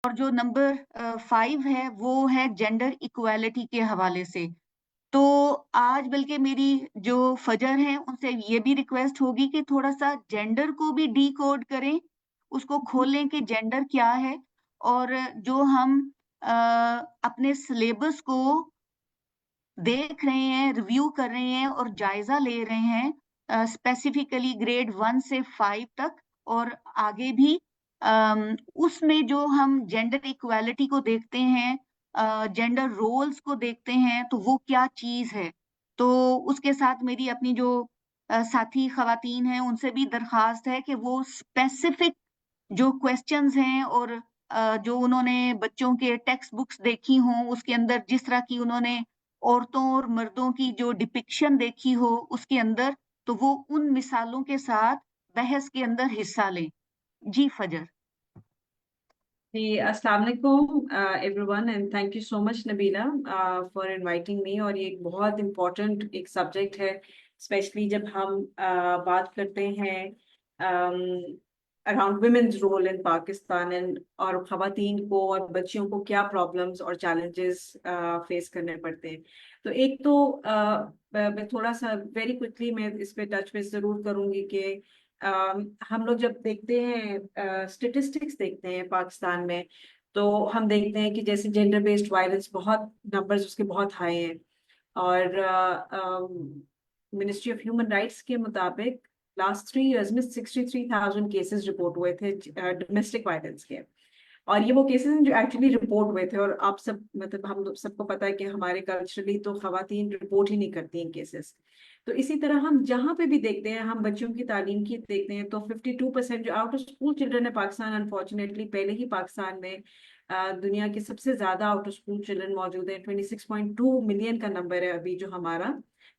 और जो नंबर 5 है वो है जेंडर इक्वालिटी के हवाले से। तो आज बल्कि मेरी जो फजर हैं उनसे ये भी रिक्वेस्ट होगी कि थोड़ा सा जेंडर को भी डी कोड करें, उसको खोलें कि जेंडर क्या है। और जो हम अ, अपने सिलेबस को देख रहे हैं, रिव्यू कर रहे हैं और जायजा ले रहे हैं स्पेसिफिकली ग्रेड 1 से 5 तक और आगे भी, उसमें जो हम जेंडर इक्वालिटी को देखते हैं, जेंडर रोल्स को देखते हैं, तो वो क्या चीज है। तो उसके साथ मेरी अपनी जो साथी खवातीन हैं उनसे भी दरखास्त है कि वो स्पेसिफिक जो क्वेश्चंस हैं और जो उन्होंने बच्चों के टेक्स्ट बुक्स देखी हों उसके अंदर जिस तरह की उन्होंने औरतों और मर्दों की जो डिपिक्शन देखी हो उसके अंदर, तो वो उन मिसालों के साथ बहस के अंदर हिस्सा लें। जी फजर। जी, अस्सलाम वालेकुम everyone, and thank you so much Nabila for inviting me. और ये एक बहुत इम्पोर्टेंट एक सब्जेक्ट है, स्पेशली जब हम बात करते हैं around women's role in Pakistan and और ख़वातीन को और बच्चियों को क्या प्रॉब्लम्स और चैलेंजेस फेस करने पड़ते हैं। तो एक तो मैं थोड़ा सा वेरी क्विकली मैं इस पे टच पे ज़रूर करूँगी कि हम लोग जब देखते हैं स्टेटिस्टिक्स देखते हैं पाकिस्तान में, तो हम देखते हैं कि जैसे जेंडर बेस्ड वायलेंस बहुत नंबर्स उसके बहुत हाई हैं। और मिनिस्ट्री ऑफ ह्यूमन राइट्स के मुताबिक लास्ट 3 इयर्स में 63,000 केसेस रिपोर्ट हुए थे डोमेस्टिक वायलेंस के। और ये वो केसेस हैं जो एक्चुअली रिपोर्ट हुए थे। और आप सब मतलब हम लोग सबको पता है कि हमारे कल्चरली तो खवातीन रिपोर्ट ही नहीं करती हैं केसेस। तो इसी तरह हम जहाँ पे भी देखते हैं, हम बच्चों की तालीम की देखते हैं, तो 52% जो आउट ऑफ स्कूल चिल्ड्रन है पाकिस्तान, अनफॉर्चुनेटली पहले ही पाकिस्तान में दुनिया के सबसे ज्यादा आउट ऑफ स्कूल चिल्ड्रन मौजूद है। 26.2 मिलियन का नंबर है अभी जो हमारा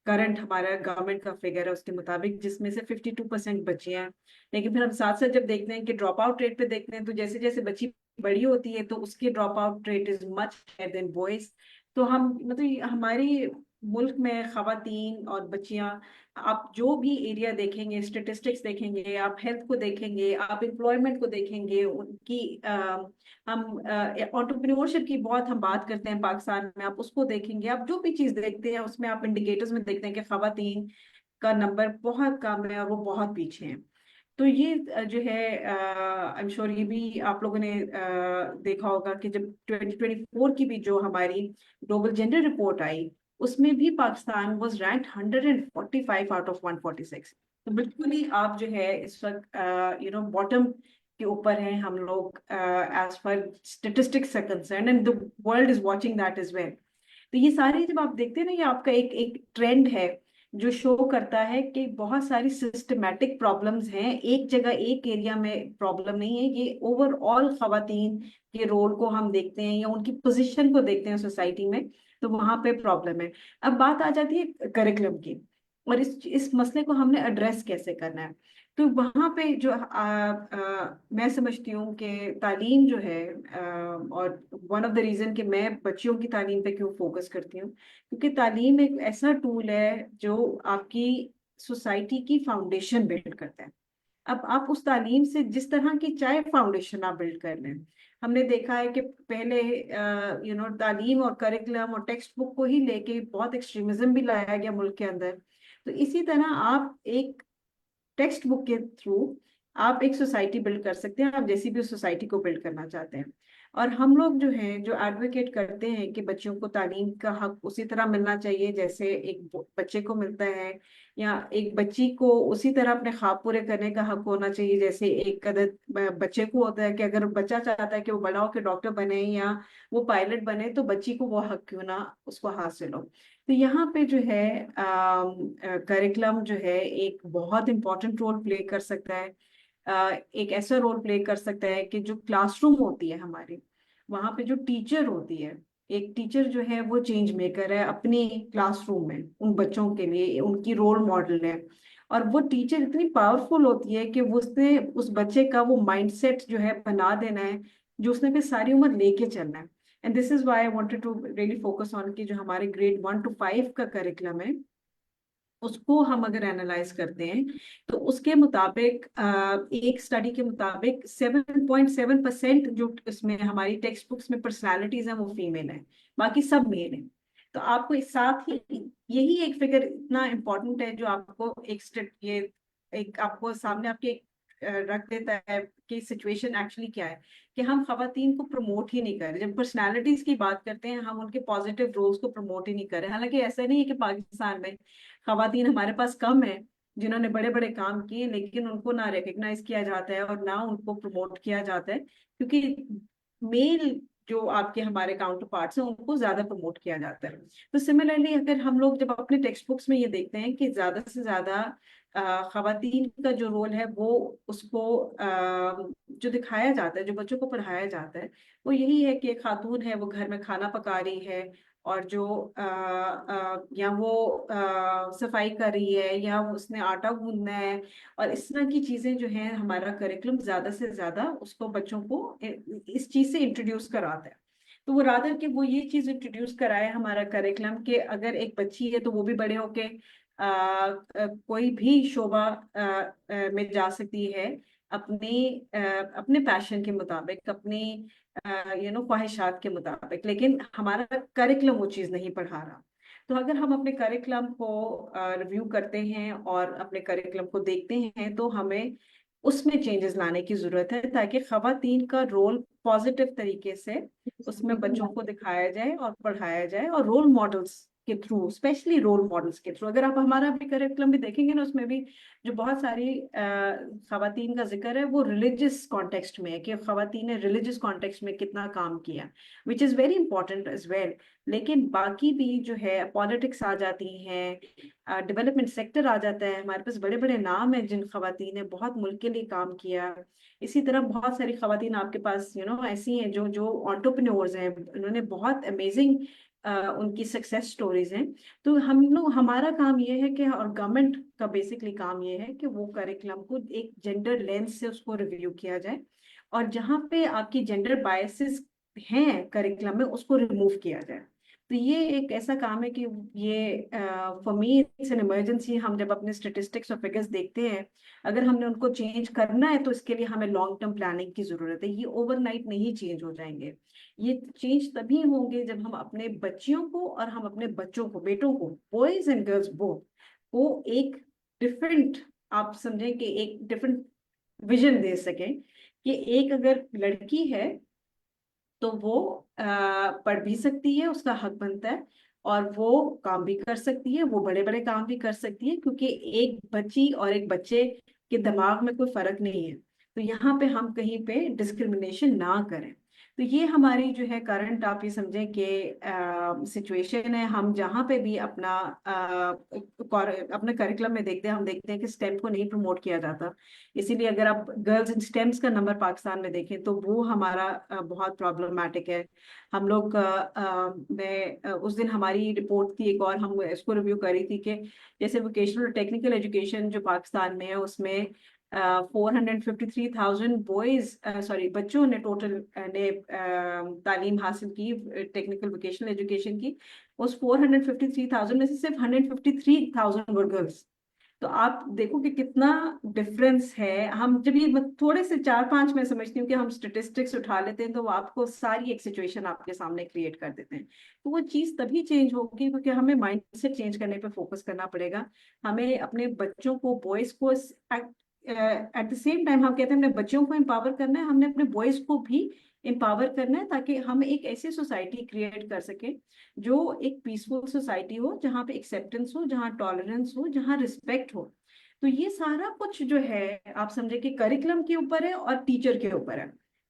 करंट हमारा गवर्नमेंट का फिगर है उसके मुताबिक, जिसमें से 52% बच्चे हैं। लेकिन फिर हम साथ साथ जब देखते हैं कि ड्रॉप आउट रेट पे देखते हैं, तो जैसे जैसे बच्ची बड़ी होती है तो उसकी drop out rate is much higher than boys. तो हम मतलब हमारी मुल्क में खवातीन और बच्चियां, आप जो भी एरिया देखेंगे, स्टेटिस्टिक्स देखेंगे, आप हेल्थ को देखेंगे, आप एम्प्लॉयमेंट को देखेंगे, उनकी हम एंटरप्रेन्योरशिप की बहुत हम बात करते हैं पाकिस्तान में, आप उसको देखेंगे, आप जो भी चीज देखते हैं उसमें आप इंडिकेटर्स में देखते हैं कि खवातीन का नंबर बहुत कम है और वो बहुत पीछे हैं। तो ये जो है आई एम श्योर ये भी आप लोगों ने देखा होगा कि जब 2024 की भी जो हमारी ग्लोबल जेंडर रिपोर्ट आई, उसमें भी Pakistan was ranked 145 out of 146। तो बिल्कुल ही आप जो है इस वक्त बॉटम के ऊपर हैं हम लोग एज पर स्टेटिस्टिक्स है concern, and the world is watching that is well. तो ये सारी जब आप देखते हैं ना, ये आपका एक एक ट्रेंड है जो शो करता है कि बहुत सारी सिस्टमैटिक प्रॉब्लम्स हैं, एक जगह एक एरिया में प्रॉब्लम नहीं है, ये ओवरऑल खवातीन के रोल को हम देखते हैं या उनकी पोजीशन को देखते हैं सोसाइटी में, तो वहां पे प्रॉब्लम है। अब बात आ जाती है करिकुलम की, और इस मसले को हमने एड्रेस कैसे करना है। तो वहां पे जो मैं समझती हूँ कि तालीम जो है और वन ऑफ द रीजन कि मैं बच्चियों की तालीम पे क्यों फोकस करती हूँ, क्योंकि तालीम एक ऐसा टूल है जो आपकी सोसाइटी की फाउंडेशन बिल्ड करता है। अब आप उस तालीम से जिस तरह की चाहे फाउंडेशन आप बिल्ड कर लें, हमने देखा है कि पहले तालीम और करिकुलम और टेक्स्ट बुक को ही लेके बहुत एक्सट्रीमिज्म भी लाया गया मुल्क के अंदर। तो इसी तरह आप एक टेक्स्ट बुक के थ्रू आप एक सोसाइटी बिल्ड कर सकते हैं, आप जैसी भी उस सोसाइटी को बिल्ड करना चाहते हैं। और हम लोग जो हैं जो एडवोकेट करते हैं कि बच्चों को तालीम का हक उसी तरह मिलना चाहिए जैसे एक बच्चे को मिलता है, या एक बच्ची को उसी तरह अपने ख्वाब पूरे करने का हक होना चाहिए जैसे एक अदद बच्चे को होता है, कि अगर बच्चा चाहता है कि वो बड़ा होकर डॉक्टर बने या वो पायलट बने, तो बच्ची को वो हक क्यों ना उसको हासिल हो। तो यहाँ पे जो है करिकुलम जो है एक बहुत इंपॉर्टेंट रोल प्ले कर सकता है। एक ऐसा रोल प्ले कर सकता है कि जो क्लासरूम होती है हमारी, वहां पे जो टीचर होती है, एक टीचर जो है वो चेंज मेकर है अपनी क्लासरूम में, उन बच्चों के लिए उनकी रोल मॉडल है। और वो टीचर इतनी पावरफुल होती है कि वो उसने उस बच्चे का वो माइंडसेट जो है बना देना है, जो उसने फिर सारी उम्र लेके चलना है। And this is why I wanted to really focus on कि जो हमारे ग्रेड 1 to 5 का करिकुलम है, उसको हम अगर एनालाइज करते हैं तो उसके मुताबिक एक स्टडी के मुताबिक 7.7% जो इसमें हमारी टेक्स्ट बुक्स में पर्सनालिटीज हैं वो फीमेल हैं, बाकी सब मेल हैं। तो आपको इस साथ ही यही एक फिगर इतना इम्पोर्टेंट है जो आपको ये एक आपको सामने आपके रख देता है कि सिचुएशन एक्चुअली क्या है, कि हम खवातीन को प्रमोट ही नहीं कर रहे। जब पर्सनालिटीज की बात करते हैं हम उनके पॉजिटिव रोल्स को प्रमोट ही नहीं कर रहे। हालांकि ऐसा नहीं है कि पाकिस्तान में खवातीन हमारे पास कम है जिन्होंने बड़े बड़े काम किए, लेकिन उनको ना रिकग्नाइज किया जाता है और ना उनको प्रमोट किया जाता है, क्योंकि मेल जो आपके हमारे काउंटर पार्ट्स हैं उनको ज्यादा प्रमोट किया जाता है। तो सिमिलरली अगर हम लोग जब अपने टेक्स्ट बुक्स में ये देखते हैं कि ज्यादा से ज्यादा खवातीन का जो रोल है वो उसको जो दिखाया जाता है, जो बच्चों को पढ़ाया जाता है, वो यही है कि एक खातून है वो घर में खाना पका रही है, और जो या वो सफाई कर रही है, या उसने आटा गूंदना है, और इस तरह की चीजें जो है हमारा करिकुलम ज्यादा से ज्यादा उसको बच्चों को इस चीज से इंट्रोड्यूस कराता है। तो वो रादर कि वो ये चीज इंट्रोड्यूस कराए हमारा करिकुलम, कि अगर एक बच्ची है तो वो भी बड़े होके कोई भी शोबा में जा सकती है अपने पैशन के मुताबिक, अपनी ख्वाहिशात के मुताबिक, लेकिन हमारा करिकुलम वो चीज़ नहीं पढ़ा रहा। तो अगर हम अपने करिकुलम को रिव्यू करते हैं और अपने करिकुलम को देखते हैं तो हमें उसमें चेंजेस लाने की जरूरत है, ताकि खवातीन का रोल पॉजिटिव तरीके से उसमें बच्चों को दिखाया जाए और पढ़ाया जाए, और रोल मॉडल्स के थ्रू, स्पेशली रोल मॉडल्स के थ्रू। अगर आप हमारा भी करिकुलम भी देखेंगे ना, उसमें भी जो बहुत सारी खवातीन का जिक्र है वो रिलीजियस कॉन्टेक्स्ट में है, कि खवातीन ने रिलीजियस कॉन्टेक्स्ट में कितना काम किया, which is very important as well. लेकिन बाकी भी जो है पॉलिटिक्स आ जाती हैं, डेवलपमेंट सेक्टर आ जाता है, हमारे पास बड़े बड़े नाम हैं जिन खवातीन ने बहुत मुल्क के लिए काम किया। इसी तरह बहुत सारी खवातीन आपके पास ऐसी हैं जो जो एंटरप्रेन्योर्स हैं, उन्होंने बहुत अमेजिंग उनकी सक्सेस स्टोरीज हैं। तो हम लोग, हमारा काम ये है कि, और गवर्नमेंट का बेसिकली काम ये है कि वो करिकुलम को एक जेंडर लेंस से उसको रिव्यू किया जाए, और जहाँ पे आपकी जेंडर बायसेस हैं करिकुलम में उसको रिमूव किया जाए। तो ये एक ऐसा काम है कि ये for me it's an emergency. हम जब अपने स्टेटिस्टिक्स और फिगर्स देखते हैं, अगर हमने उनको चेंज करना है तो इसके लिए हमें लॉन्ग टर्म प्लानिंग की जरूरत है। ये ओवरनाइट नहीं चेंज हो जाएंगे। ये चेंज तभी होंगे जब हम अपने बच्चियों को और हम अपने बच्चों को, बेटों को, बॉयज एंड गर्ल्स बोथ को एक डिफरेंट, आप समझें कि एक डिफरेंट विजन दे सकें, कि एक अगर लड़की है तो वो पढ़ भी सकती है, उसका हक बनता है, और वो काम भी कर सकती है, वो बड़े बड़े काम भी कर सकती है, क्योंकि एक बच्ची और एक बच्चे के दिमाग में कोई फर्क नहीं है। तो यहाँ पे हम कहीं पे डिस्क्रिमिनेशन ना करें। तो ये हमारी जो है करंट, आप ये समझें कि सिचुएशन है। हम जहाँ पे भी अपने करिकुलम में देखते हैं, हम देखते हैं कि स्टेम को नहीं प्रमोट किया जाता। इसीलिए अगर आप गर्ल्स इन स्टेम्स का नंबर पाकिस्तान में देखें तो वो हमारा बहुत प्रॉब्लमैटिक है। हम लोग उस दिन हमारी रिपोर्ट थी एक, और हम इसको रिव्यू करी थी कि जैसे वोकेशनल टेक्निकल एजुकेशन जो पाकिस्तान में है उसमें 453,000 बॉयज, सॉरी बच्चों ने टोटल ने तालीम हासिल की टेक्निकल वोकेशनल एजुकेशन की। उस 453,000 में से सिर्फ 153,000 वर गर्ल्स। तो आप देखो कि कितना डिफरेंस है। हम जब ये थोड़े से 4-5, मैं समझती हूँ कि हम स्टेटिस्टिक्स उठा लेते हैं तो वो आपको सारी एक सिचुएशन आपके सामने क्रिएट कर देते हैं। तो वो चीज़ तभी चेंज होगी क्योंकि हमें माइंडसेट चेंज करने पे फोकस करना पड़ेगा। हमें अपने बच्चों को, बॉयज को, एट द सेम टाइम हम कहते हैं अपने बच्चों को एम्पावर करना है, हमने अपने बॉयज को भी एम्पावर करना है, ताकि हम एक ऐसी सोसाइटी क्रिएट कर सके जो एक पीसफुल सोसाइटी हो, जहाँ पे एक्सेप्टेंस हो, जहाँ टॉलरेंस हो, जहाँ रिस्पेक्ट हो। तो ये सारा कुछ जो है आप समझे कि करिकुलम के ऊपर है और टीचर के ऊपर है।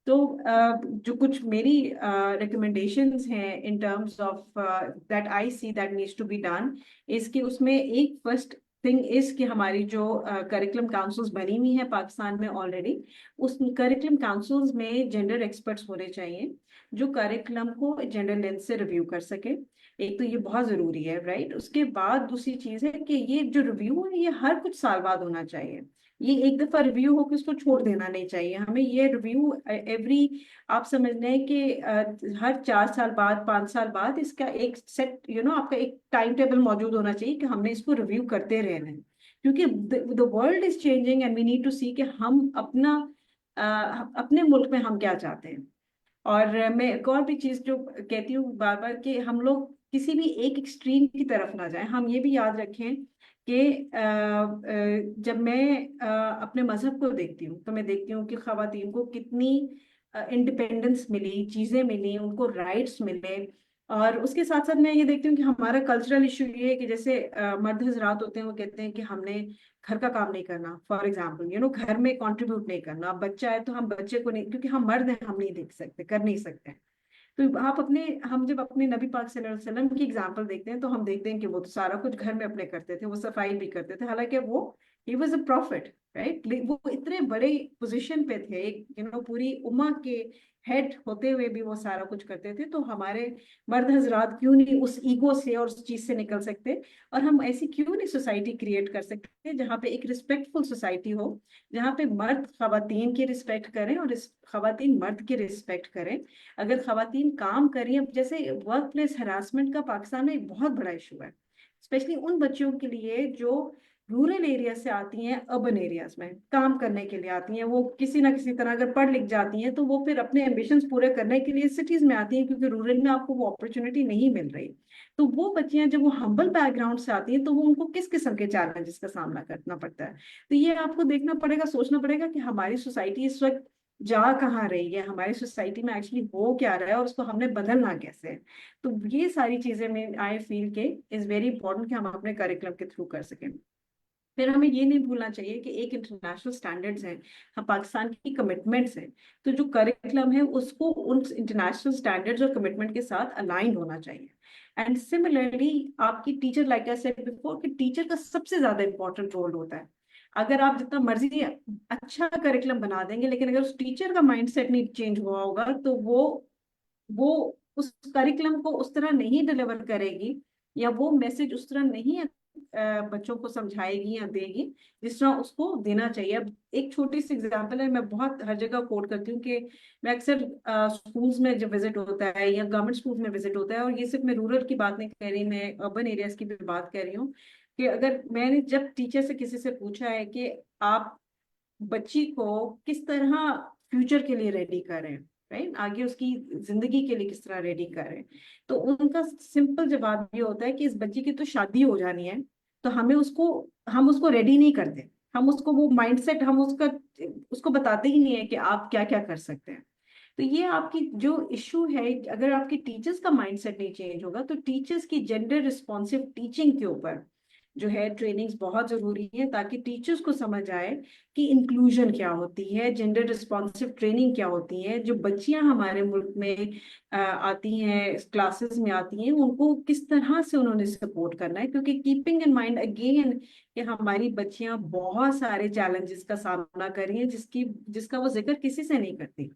तो जो कुछ मेरी रिकमेंडेशंस हैं in terms of that I see that needs to be done, इसके उसमें एक फर्स्ट थिंग इज कि हमारी जो करिकुलम काउंसिल्स बनी हुई है पाकिस्तान में ऑलरेडी, उस करिकुलम काउंसिल्स में जेंडर एक्सपर्ट्स होने चाहिए जो करिकुलम को जेंडर लेंस से रिव्यू कर सके। एक तो ये बहुत जरूरी है, राइट। उसके बाद दूसरी चीज है कि ये जो रिव्यू है ये हर कुछ साल बाद होना चाहिए। ये एक दफा रिव्यू हो के उसको छोड़ देना नहीं चाहिए हमें। ये रिव्यू एवरी, आप समझ लें कि हर 4 साल बाद, 5 साल बाद इसका एक सेट आपका एक टाइम टेबल मौजूद होना चाहिए कि हमने इसको रिव्यू करते रहना है। क्योंकि the world is changing and we need to see कि हम अपना अपने मुल्क में हम क्या चाहते हैं। और मैं एक और भी चीज जो कहती हूँ बार बार, कि हम लोग किसी भी एक एक्सट्रीम की तरफ ना जाएं। हम ये भी याद रखें कि जब मैं अपने मजहब को देखती हूँ तो मैं देखती हूँ कि खवातीन को कितनी इंडिपेंडेंस मिली, चीजें मिली, उनको राइट्स मिले। और उसके साथ साथ मैं ये देखती हूँ कि हमारा कल्चरल इशू ये है कि जैसे मर्द हजरात होते हैं, वो कहते हैं कि हमने घर का काम नहीं करना, फॉर एग्जाम्पल घर में कंट्रीब्यूट नहीं करना। अब बच्चा है तो हम बच्चे को नहीं, क्योंकि हम मर्द हैं, हम नहीं देख सकते, कर नहीं सकते। तो आप अपने, हम जब अपने नबी पाक सल्लल्लाहु अलैहि वसल्लम की एग्जाम्पल देखते हैं तो हम देखते हैं कि वो तो सारा कुछ घर में अपने करते थे, वो सफाई भी करते थे, हालांकि वो he was a profit, right. वो इतने बड़े पोजीशन पे थे, एक पूरी उम्मा के हेड होते हुए भी वो सारा कुछ करते थे। तो हमारे मर्द हजरात क्यों नहीं उस ईगो से और उस चीज से निकल सकते? और हम ऐसी क्यों नहीं सोसाइटी क्रिएट कर सकते जहाँ पे एक रिस्पेक्टफुल सोसाइटी हो, जहाँ पे मर्द खवातीन की रिस्पेक्ट करें और खवातीन मर्द की रिस्पेक्ट करें। अगर खवातीन काम करें, अब जैसे वर्क प्लेस हरासमेंट का पाकिस्तान में एक बहुत बड़ा इशू है, स्पेशली उन बच्चियों के लिए जो रूरल एरिया से आती हैं, अर्बन एरियाज में काम करने के लिए आती हैं। वो किसी ना किसी तरह अगर पढ़ लिख जाती हैं तो वो फिर अपने एम्बिशंस पूरे करने के लिए सिटीज में आती हैं, क्योंकि रूरल में आपको वो अपॉर्चुनिटी नहीं मिल रही। तो वो बच्चियां जब वो हम्बल बैकग्राउंड से आती हैं तो वो उनको किस किस्म के चैलेंजेस का सामना करना पड़ता है। तो ये आपको देखना पड़ेगा, सोचना पड़ेगा कि हमारी सोसाइटी इस वक्त जा कहाँ रही है, हमारी सोसाइटी में एक्चुअली हो क्या रहा है और उसको हमने बदलना कैसे है। तो ये सारी चीजें में आई फील के इज वेरी इंपॉर्टेंट कि हम अपने करिकुलम के थ्रू कर सकें। फिर हमें ये नहीं भूलना चाहिए कि एक इंटरनेशनल स्टैंडर्ड्स हैं, हम पाकिस्तान की कमिटमेंट्स हैं। तो जो करिकुलम है उसको उन इंटरनेशनल स्टैंडर्ड्स और कमिटमेंट के साथ अलाइन होना चाहिए। एंड सिमिलरली आपकी teacher, like I said before, कि टीचर का सबसे ज्यादा इंपॉर्टेंट रोल होता है। अगर आप जितना मर्जी अच्छा करिकुलम बना देंगे, लेकिन अगर उस टीचर का माइंडसेट नहीं चेंज हुआ होगा तो वो उस करिकुलम को उस तरह नहीं डिलीवर करेगी, या वो मैसेज उस तरह नहीं बच्चों को समझाएगी या देगी जिस तरह उसको देना चाहिए। अब एक छोटी सी एग्जांपल है, मैं बहुत हर जगह कोट करती हूँ कि मैं अक्सर स्कूल्स में जब विजिट होता है या गवर्नमेंट स्कूल्स में विजिट होता है, और ये सिर्फ मैं रूरल की बात नहीं कर रही, मैं अर्बन एरियाज की भी बात कर रही हूँ, कि अगर मैंने जब टीचर से किसी से पूछा है कि आप बच्ची को किस तरह फ्यूचर के लिए रेडी करें, राइट, आगे उसकी जिंदगी के लिए किस तरह रेडी करें, तो उनका सिंपल जवाब ये होता है कि इस बच्ची की तो शादी हो जानी है, तो हम उसको रेडी नहीं करते। हम उसको वो माइंडसेट, हम उसको बताते ही नहीं है कि आप क्या क्या कर सकते हैं। तो ये आपकी जो इशू है, अगर आपकी टीचर्स का माइंडसेट नहीं चेंज होगा, तो टीचर्स की जेंडर रिस्पॉन्सिव टीचिंग के ऊपर जो है ट्रेनिंग्स बहुत जरूरी है, ताकि टीचर्स को समझ आए कि इंक्लूजन क्या होती है, जेंडर रिस्पॉन्सिव ट्रेनिंग क्या होती है। जो बच्चियां हमारे मुल्क में आती हैं, क्लासेस में आती हैं, उनको किस तरह से उन्होंने सपोर्ट करना है, क्योंकि कीपिंग इन माइंड अगेन कि हमारी बच्चियां बहुत सारे चैलेंजेस का सामना कर रही हैं, जिसका वो जिक्र किसी से नहीं करती।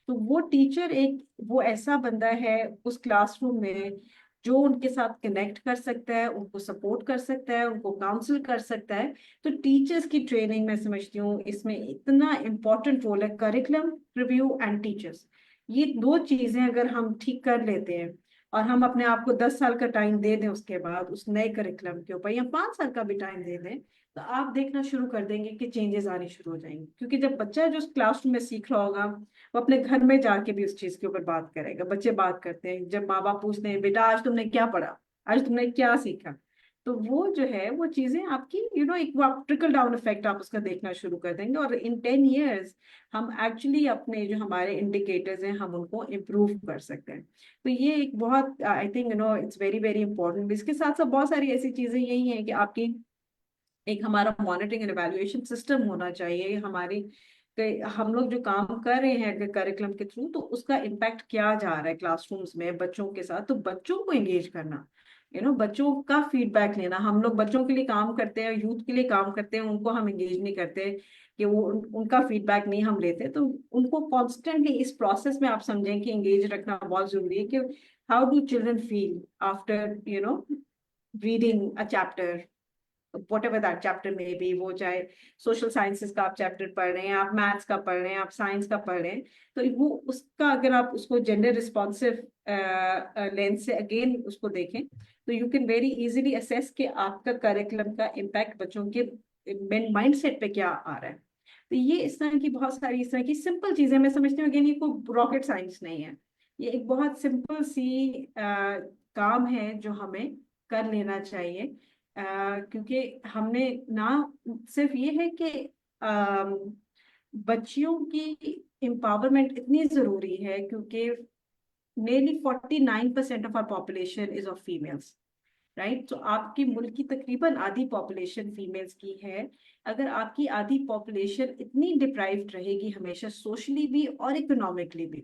तो वो टीचर एक वो ऐसा बंदा है उस क्लासरूम में जो उनके साथ कनेक्ट कर सकता है, उनको सपोर्ट कर सकता है, उनको काउंसिल कर सकता है। तो टीचर्स की ट्रेनिंग मैं समझती हूँ इसमें इतना इम्पोर्टेंट रोल है, करिकुलम रिव्यू एंड टीचर्स। ये दो चीजें अगर हम ठीक कर लेते हैं और हम अपने आप को 10 साल का टाइम दे दें उसके बाद उस नए करिकुलम के ऊपर, या 5 साल का भी टाइम दे दें, तो आप देखना शुरू कर देंगे कि चेंजेस आने शुरू हो जाएंगे। क्योंकि जब बच्चा जो क्लासरूम में सीख रहा होगा, वो अपने घर में जाके भी उस चीज के ऊपर बात करेगा। बच्चे बात करते हैं, जब माँ बाप पूछते हैं बेटा आज तुमने क्या पढ़ा, आज तुमने क्या सीखा, तो वो जो है वो चीजें आपकी एक वो आप ट्रिकल डाउन इफेक्ट आप उसका देखना शुरू कर देंगे, और इन 10 years हम एक्चुअली अपने जो हमारे इंडिकेटर्स हैं हम उनको इम्प्रूव कर सकते हैं। तो ये एक बहुत I think it's very very important. इसके साथ साथ बहुत सारी ऐसी चीजें यही हैं कि आपकी एक हमारा मॉनिटरिंग एंड एवेल्युएशन सिस्टम होना चाहिए हमारी, कि हम लोग जो काम कर रहे हैं करिकुलम के थ्रू, तो उसका इम्पैक्ट क्या जा रहा है क्लासरूम्स में बच्चों के साथ। तो बच्चों को एंगेज करना, बच्चों का फीडबैक लेना। हम लोग बच्चों के लिए काम करते हैं, यूथ के लिए काम करते हैं, उनको हम एंगेज नहीं करते, कि वो उनका फीडबैक नहीं हम लेते। तो उनको कॉन्स्टेंटली इस प्रोसेस में आप समझें कि एंगेज रखना बहुत जरूरी है, कि how do children feel after reading a chapter, what ever that chapter में भी, वो चाहे सोशल साइंसेस का आप चैप्टर पढ़ रहे हैं, आप मैथ्स का पढ़ रहे हैं, आप साइंस का पढ़ रहे हैं, तो वो उसका अगर आप उसको जेंडर रिस्पॉन्सिव लेंस से अगेन उसको देखें, तो you can very easily assess कि आपका करिकुलम का इम्पैक्ट बच्चों के माइंड सेट पे क्या आ रहा है। तो ये इस तरह की बहुत सारी इस तरह की सिंपल चीजें, मैं समझती हूँ कि ये कोई रॉकेट साइंस नहीं है, ये एक बहुत सिंपल सी काम है जो हमें कर लेना चाहिए। क्योंकि हमने ना सिर्फ ये है कि बच्चियों की एम्पावरमेंट इतनी जरूरी है, क्योंकि nearly 49% of our population is of females, right. तो आपकी मुल्क की तकरीबन आधी पॉपुलेशन फीमेल्स की है। अगर आपकी आधी पॉपुलेशन इतनी डिप्राइव्ड रहेगी हमेशा, सोशली भी और इकोनॉमिकली भी,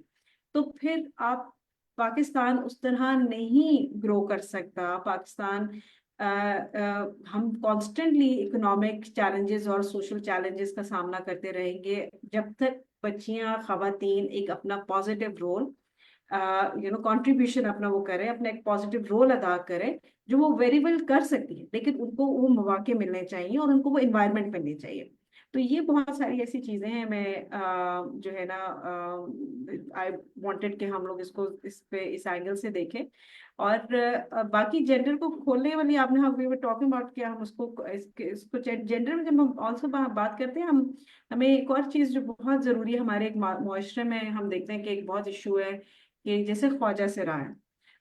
तो फिर आप पाकिस्तान उस तरह नहीं ग्रो कर सकता। पाकिस्तान हम कॉन्स्टेंटली इकोनॉमिक चैलेंजेस और सोशल चैलेंजेस का सामना करते रहेंगे जब तक बच्चियां खवातीन एक अपना पॉजिटिव रोल कंट्रीब्यूशन अपना वो करें, अपना एक पॉजिटिव रोल अदा करें, जो वो वेरी वेल कर सकती है, लेकिन उनको वो मौके मिलने चाहिए और उनको वो इन्वायरमेंट मिलनी चाहिए। तो ये बहुत सारी ऐसी चीजें हैं। मैं जो है ना, आई वांटेड कि हम लोग इसको इस पे इस एंगल से देखें। और बाकी जेंडर को खोलने वाली आपने, हम वी वर टॉकिंग अबाउट कि हम उसको इसको जेंडर में जब हम ऑल्सो बात करते हैं, हम हमें एक और चीज जो बहुत जरूरी है हमारे एक मुआशरे में, हम देखते हैं कि एक बहुत इशू है कि जैसे ख्वाजा सिरा है,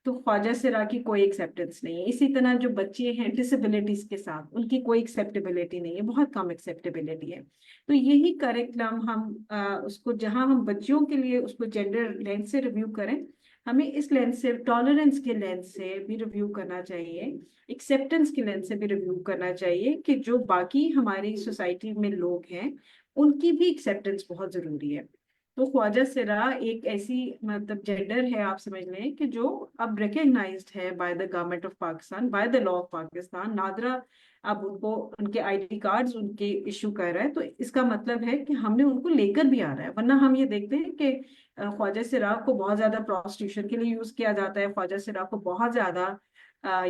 तो ख्वाजा सिरा की कोई एक्सेप्टेंस नहीं है। इसी तरह जो बच्चे हैं डिसेबिलिटीज के साथ, उनकी कोई एक्सेप्टेबिलिटी नहीं है, बहुत कम एक्सेप्टेबिलिटी है। तो यही करिकुलम हम उसको जहां हम बच्चियों के लिए उसको जेंडर लेंस से रिव्यू करें, हमें इस लेंस से, टॉलरेंस के लेंस से भी रिव्यू करना चाहिए, एक्सेप्टेंस के लेंस से भी रिव्यू करना चाहिए कि जो बाकी हमारी सोसाइटी में लोग हैं उनकी भी एक्सेप्टेंस बहुत जरूरी है। तो ख्वाजा सिरा एक ऐसी मतलब जेंडर है, आप समझ लें कि जो अब रिकग्नाइज्ड है by the government of Pakistan, by the law of Pakistan. NADRA अब उनको उनके आईडी कार्ड्स उनके इशू कर रहा है, तो इसका मतलब है कि हमने उनको लेकर भी आ रहा है। वरना हम ये देखते हैं कि ख्वाजा सिरा को बहुत ज्यादा प्रोस्टिट्यूशन के लिए यूज किया जाता है, ख्वाजा सिरा को बहुत ज्यादा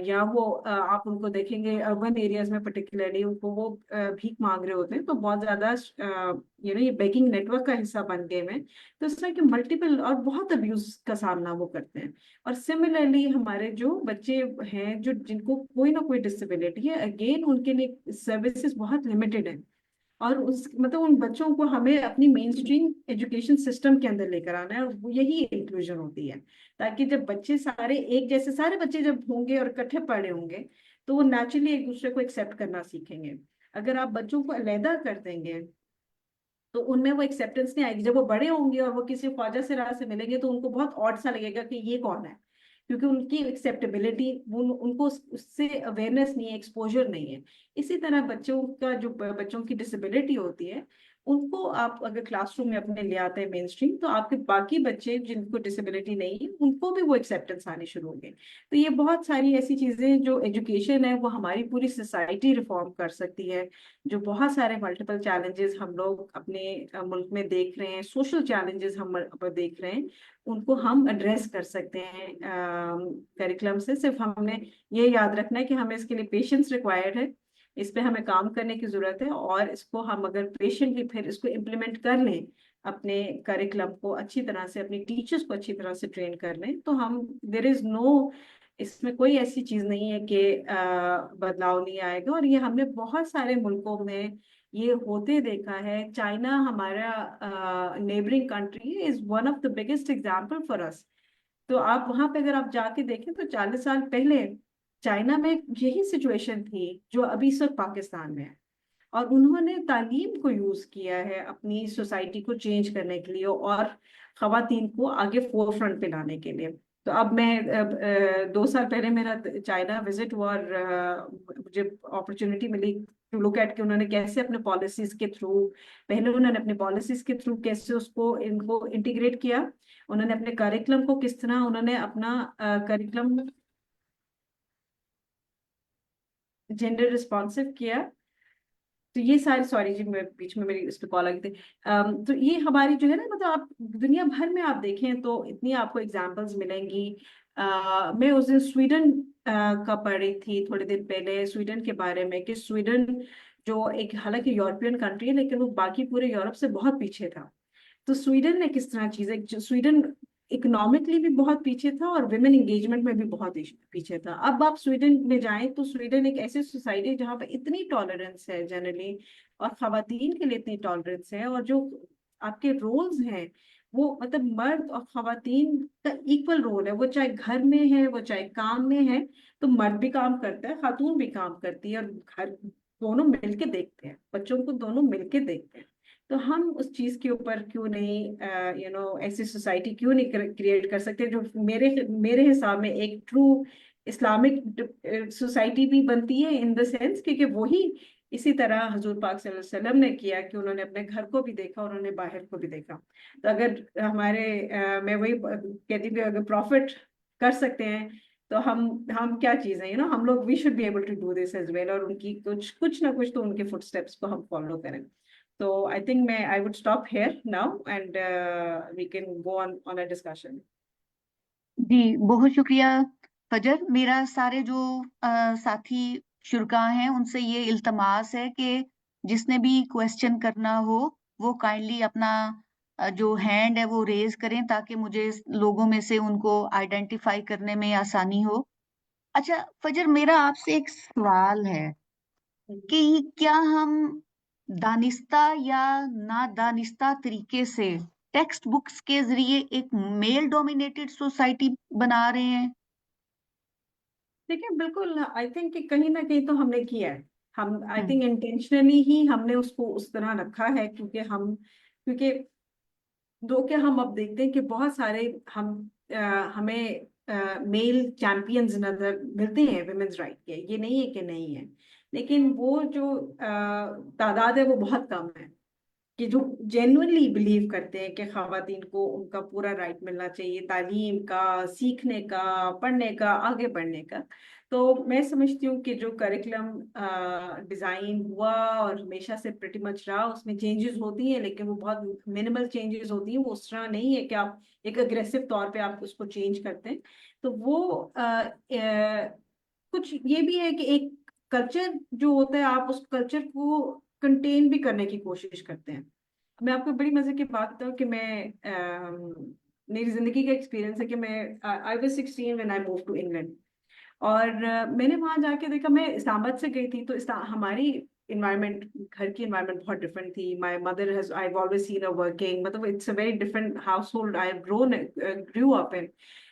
या वो आप उनको देखेंगे अर्बन एरियाज में पर्टिकुलरली, उनको वो भीख मांग रहे होते हैं, तो बहुत ज्यादा ये बेगिंग नेटवर्क का हिस्सा बन गए हैं। तो इस तरह के मल्टीपल और बहुत अब्यूज का सामना वो करते हैं। और सिमिलरली हमारे जो बच्चे हैं जो जिनको कोई ना कोई डिसेबिलिटी है, अगेन उनके लिए सर्विसेज बहुत लिमिटेड है। और उस मतलब उन बच्चों को हमें अपनी मेन स्ट्रीम एजुकेशन सिस्टम के अंदर लेकर आना है, और यही इंक्लूजन होती है। ताकि जब बच्चे सारे एक जैसे, सारे बच्चे जब होंगे और इकट्ठे पढ़े होंगे, तो वो नेचुरली एक दूसरे को एक्सेप्ट करना सीखेंगे। अगर आप बच्चों को अलहदा कर देंगे तो उनमें वो एक्सेप्टेंस नहीं आएगी। जब वो बड़े होंगे और वो किसी ख्वाजा से राह से मिलेंगे, तो उनको बहुत ऑड सा लगेगा कि ये कौन है, क्योंकि उनकी एक्सेप्टेबिलिटी, उनको उससे अवेयरनेस नहीं है, एक्सपोजर नहीं है। इसी तरह बच्चों का जो बच्चों की डिसेबिलिटी होती है, उनको आप अगर क्लासरूम में अपने ले आते हैं मेन स्ट्रीम, तो आपके बाकी बच्चे जिनको डिसेबिलिटी नहीं है उनको भी वो एक्सेप्टेंस आने शुरू होंगे। तो ये बहुत सारी ऐसी चीजें जो एजुकेशन है वो हमारी पूरी सोसाइटी रिफॉर्म कर सकती है। जो बहुत सारे मल्टीपल चैलेंजेस हम लोग अपने मुल्क में देख रहे हैं, सोशल चैलेंजेस हम देख रहे हैं, उनको हम एड्रेस कर सकते हैं करिकुलम से। सिर्फ हमने ये याद रखना है कि हमें इसके लिए पेशेंस रिक्वायर्ड है, इस पे हमें काम करने की जरूरत है। और इसको हम अगर पेशेंटली फिर इसको इम्प्लीमेंट कर लें, अपने करिकुलम को अच्छी तरह से, अपनी टीचर्स को अच्छी तरह से ट्रेन कर लें, तो हम, देर इज नो, इसमें कोई ऐसी चीज नहीं है कि बदलाव नहीं आएगा। और ये हमने बहुत सारे मुल्कों में ये होते देखा है। चाइना हमारा neighbouring country is one of the biggest example for us. तो आप वहां पे अगर आप जाके देखें तो 40 साल पहले चाइना में यही सिचुएशन थी जो अभी इस वक्त पाकिस्तान में है। और उन्होंने तालीम को यूज किया है अपनी सोसाइटी को चेंज करने के लिए और खवातीन को आगे फोर फ्रंट पे लाने के लिए। तो अब मैं 2 साल पहले मेरा चाइना विजिट हुआ, और मुझे अपॉर्चुनिटी मिली टू लुक एट कि उन्होंने कैसे अपने पॉलिसीज के थ्रू, पहले उन्होंने अपने पॉलिसीज के थ्रू कैसे उसको इनको इंटीग्रेट किया, उन्होंने अपने करिकुलम को किस तरह उन्होंने अपना करिकुलम जेंडर रिस्पॉन्सिव किया, तो ये सारी, सॉरी जी मैं बीच में मेरी इस पे कॉल आ गई थी। तो ये हमारी जो है ना, मतलब आप दुनिया भर में आप देखें तो इतनी आपको एग्जांपल्स मिलेंगी। मैं उस दिन स्वीडन का पढ़ रही थी थोड़े दिन पहले, स्वीडन के बारे में, कि स्वीडन जो एक हालांकि यूरोपियन कंट्री है, लेकिन वो बाकी पूरे यूरोप से बहुत पीछे था। तो स्वीडन ने किस तरह चीजें, स्वीडन इकोनॉमिकली भी बहुत पीछे था और विमेन एंगेजमेंट में भी बहुत पीछे था। अब आप स्वीडन में जाएं तो स्वीडन एक ऐसी सोसाइटी है जहाँ पे इतनी टॉलरेंस है जनरली, और खवातीन के लिए इतनी टॉलरेंस है, और जो आपके रोल्स हैं वो मतलब मर्द और खवातीन का इक्वल रोल है। वो चाहे घर में है, वो चाहे काम में है, तो मर्द भी काम करता है, खातून भी काम करती है, और घर दोनों मिलके देखते हैं, बच्चों को दोनों मिलके देखते हैं। तो हम उस चीज के ऊपर क्यों नहीं ऐसी सोसाइटी क्यों नहीं क्रिएट कर सकते जो मेरे मेरे हिसाब में एक ट्रू इस्लामिक सोसाइटी भी बनती है, इन द सेंस क्योंकि वही इसी तरह हजूर पाक सल्लल्लाहु अलैहि वसल्लम ने किया कि उन्होंने अपने घर को भी देखा और उन्होंने बाहर को भी देखा। तो अगर हमारे मैं वही कहती हूँ कि अगर प्रॉफिट कर सकते हैं तो हम क्या चीज है, हम लोग we should be able to do this as well, और उनकी कुछ कुछ ना कुछ तो उनके फुटस्टेप्स को हम फॉलो करें। So I think I would stop here now, and we can go on a discussion. जी, बहुत शुक्रिया फजर। मेरा सारे जो साथी शुरका हैं उनसे ये इल्तमास है कि जिसने भी क्वेश्चन करना हो वो काइंडली अपना जो हैंड है वो रेज करें, ताकि मुझे लोगों में से उनको आइडेंटिफाई करने में आसानी हो। अच्छा फजर, मेरा आपसे एक सवाल है कि क्या हम दानिस्ता या नादानिस्ता तरीके से टेक्स्ट बुक्स के जरिए एक मेल डोमिनेटेड सोसाइटी बना रहे हैं? देखिए बिल्कुल, आई थिंक कि कहीं ना कहीं तो हमने किया है। हम आई हम्म। थिंक इंटेंशनली ही हमने उसको उस तरह रखा है, क्योंकि दो क्या, हम अब देखते हैं कि बहुत सारे हम हमें मेल चैंपियंस नजर मिलते हैं विमेन्स राइट के, ये नहीं है कि नहीं है, लेकिन वो जो तादाद है वो बहुत कम है कि जो जेन्युइनली बिलीव करते हैं कि खवातीन को उनका पूरा राइट मिलना चाहिए, तालीम का, सीखने का, पढ़ने का, आगे बढ़ने का। तो मैं समझती हूँ कि जो करिकुलम डिजाइन हुआ और हमेशा से प्रिटी मच रहा, उसमें चेंजेस होती हैं, लेकिन वो बहुत मिनिमल चेंजेस होती हैं। वो उस तरह नहीं है कि आप एक अग्रेसिव तौर पे आप उसको चेंज करते हैं। तो वो कुछ ये भी है कि एक कल्चर जो होता है, आप उस कल्चर को कंटेन भी करने की कोशिश करते हैं। मैं आपको बड़ी मजे की बात बताऊं कि मेरी जिंदगी का एक्सपीरियंस है कि मैं I was 16 when I move to England. और मैंने वहां जाके देखा, मैं इस्लामाबाद से गई थी, तो हमारी इन्वायरमेंट, घर की इन्वायरमेंट बहुत डिफरेंट थी। My mother has I have always seen a working, मतलब it's a very different household I have grew up in.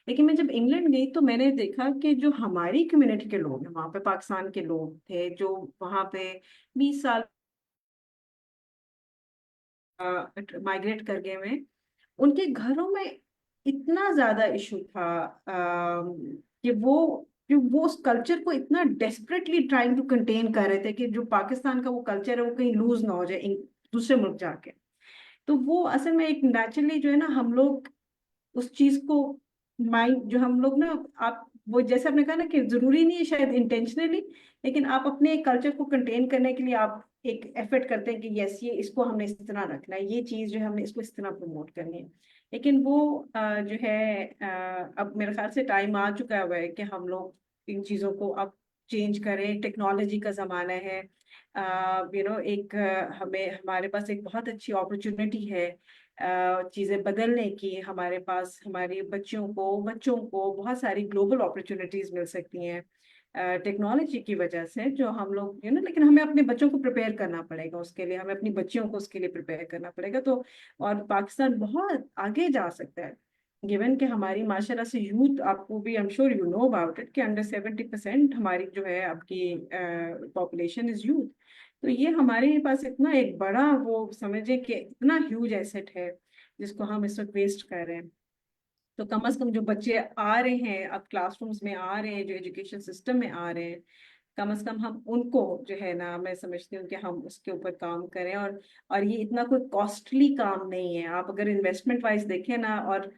लेकिन मैं जब इंग्लैंड गई तो मैंने देखा कि जो हमारी कम्युनिटी के लोग हैं वहाँ पे, पाकिस्तान के लोग थे जो वहाँ पे 20 साल माइग्रेट कर गए हुए, उनके घरों में इतना ज्यादा इशू था कि वो उस कल्चर को इतना डेस्परेटली ट्राइंग टू कंटेन कर रहे थे कि जो पाकिस्तान का वो कल्चर है वो कहीं लूज ना हो जाए दूसरे मुल्क जाके। तो वो असल में एक नेचुरली जो है ना, हम लोग उस चीज को माइंड जो हम लोग ना, आप वो जैसे आपने कहा ना कि जरूरी नहीं है शायद इंटेंशनली, लेकिन आप अपने कल्चर को कंटेन करने के लिए आप एक एफर्ट करते हैं कि यस ये इसको हमने इस तरह रखना है, ये चीज जो है हमने इसको इस तरह प्रमोट करनी है। लेकिन वो जो है अब मेरे ख्याल से टाइम आ चुका हुआ है कि हम लोग इन चीजों को अब चेंज करें। टेक्नोलॉजी का जमाना है, एक हमें हमारे पास एक बहुत अच्छी अपॉर्चुनिटी है चीजें बदलने की। हमारे पास हमारे बच्चों को बहुत सारी ग्लोबल अपॉर्चुनिटीज मिल सकती हैं टेक्नोलॉजी की वजह से, जो हम लोग लेकिन हमें अपने बच्चों को प्रिपेयर करना पड़ेगा, उसके लिए हमें अपनी बच्चियों को उसके लिए प्रिपेयर करना पड़ेगा। तो और पाकिस्तान बहुत आगे जा सकता है, गिवन कि हमारी माशाल्लाह से यूथ, आपको भी I am sure you know about it, कि अंडर 70% हमारी जो है आपकी पॉपुलेशन इज यूथ। तो ये हमारे पास इतना एक बड़ा, वो समझे कि इतना ह्यूज एसेट है जिसको हम इस वक्त वेस्ट कर रहे हैं। तो कम से कम जो बच्चे आ रहे हैं अब क्लासरूम्स में आ रहे हैं, जो एजुकेशन सिस्टम में आ रहे हैं, कम से कम हम उनको जो है ना, मैं समझती हूँ कि हम उसके ऊपर काम करें। और ये इतना कोई कॉस्टली काम नहीं है। आप अगर इन्वेस्टमेंट वाइज देखें ना, और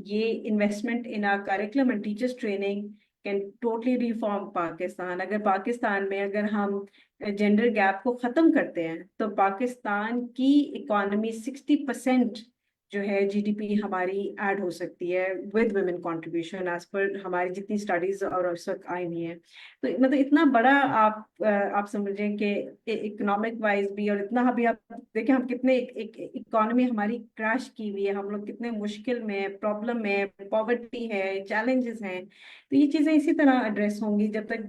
ये investment in are curriculum and teachers training, can totally reform Pakistan. अगर पाकिस्तान में अगर हम जेंडर गैप को खत्म करते हैं तो पाकिस्तान की इकोनॉमी 60% जो है जीडीपी हमारी ऐड हो सकती है with women contribution, as per हमारी जितनी स्टडीज और उस वक्त आई हुई है। तो मतलब इतना बड़ा आप समझें कि इकोनॉमिक वाइज भी, और इतना अभी आप देखें हम कितने एक इकोनॉमी हमारी क्रैश की हुई है, हम लोग कितने मुश्किल में, प्रॉब्लम में, पॉवर्टी है, चैलेंजेस हैं। तो ये चीजें इसी तरह एड्रेस होंगी जब तक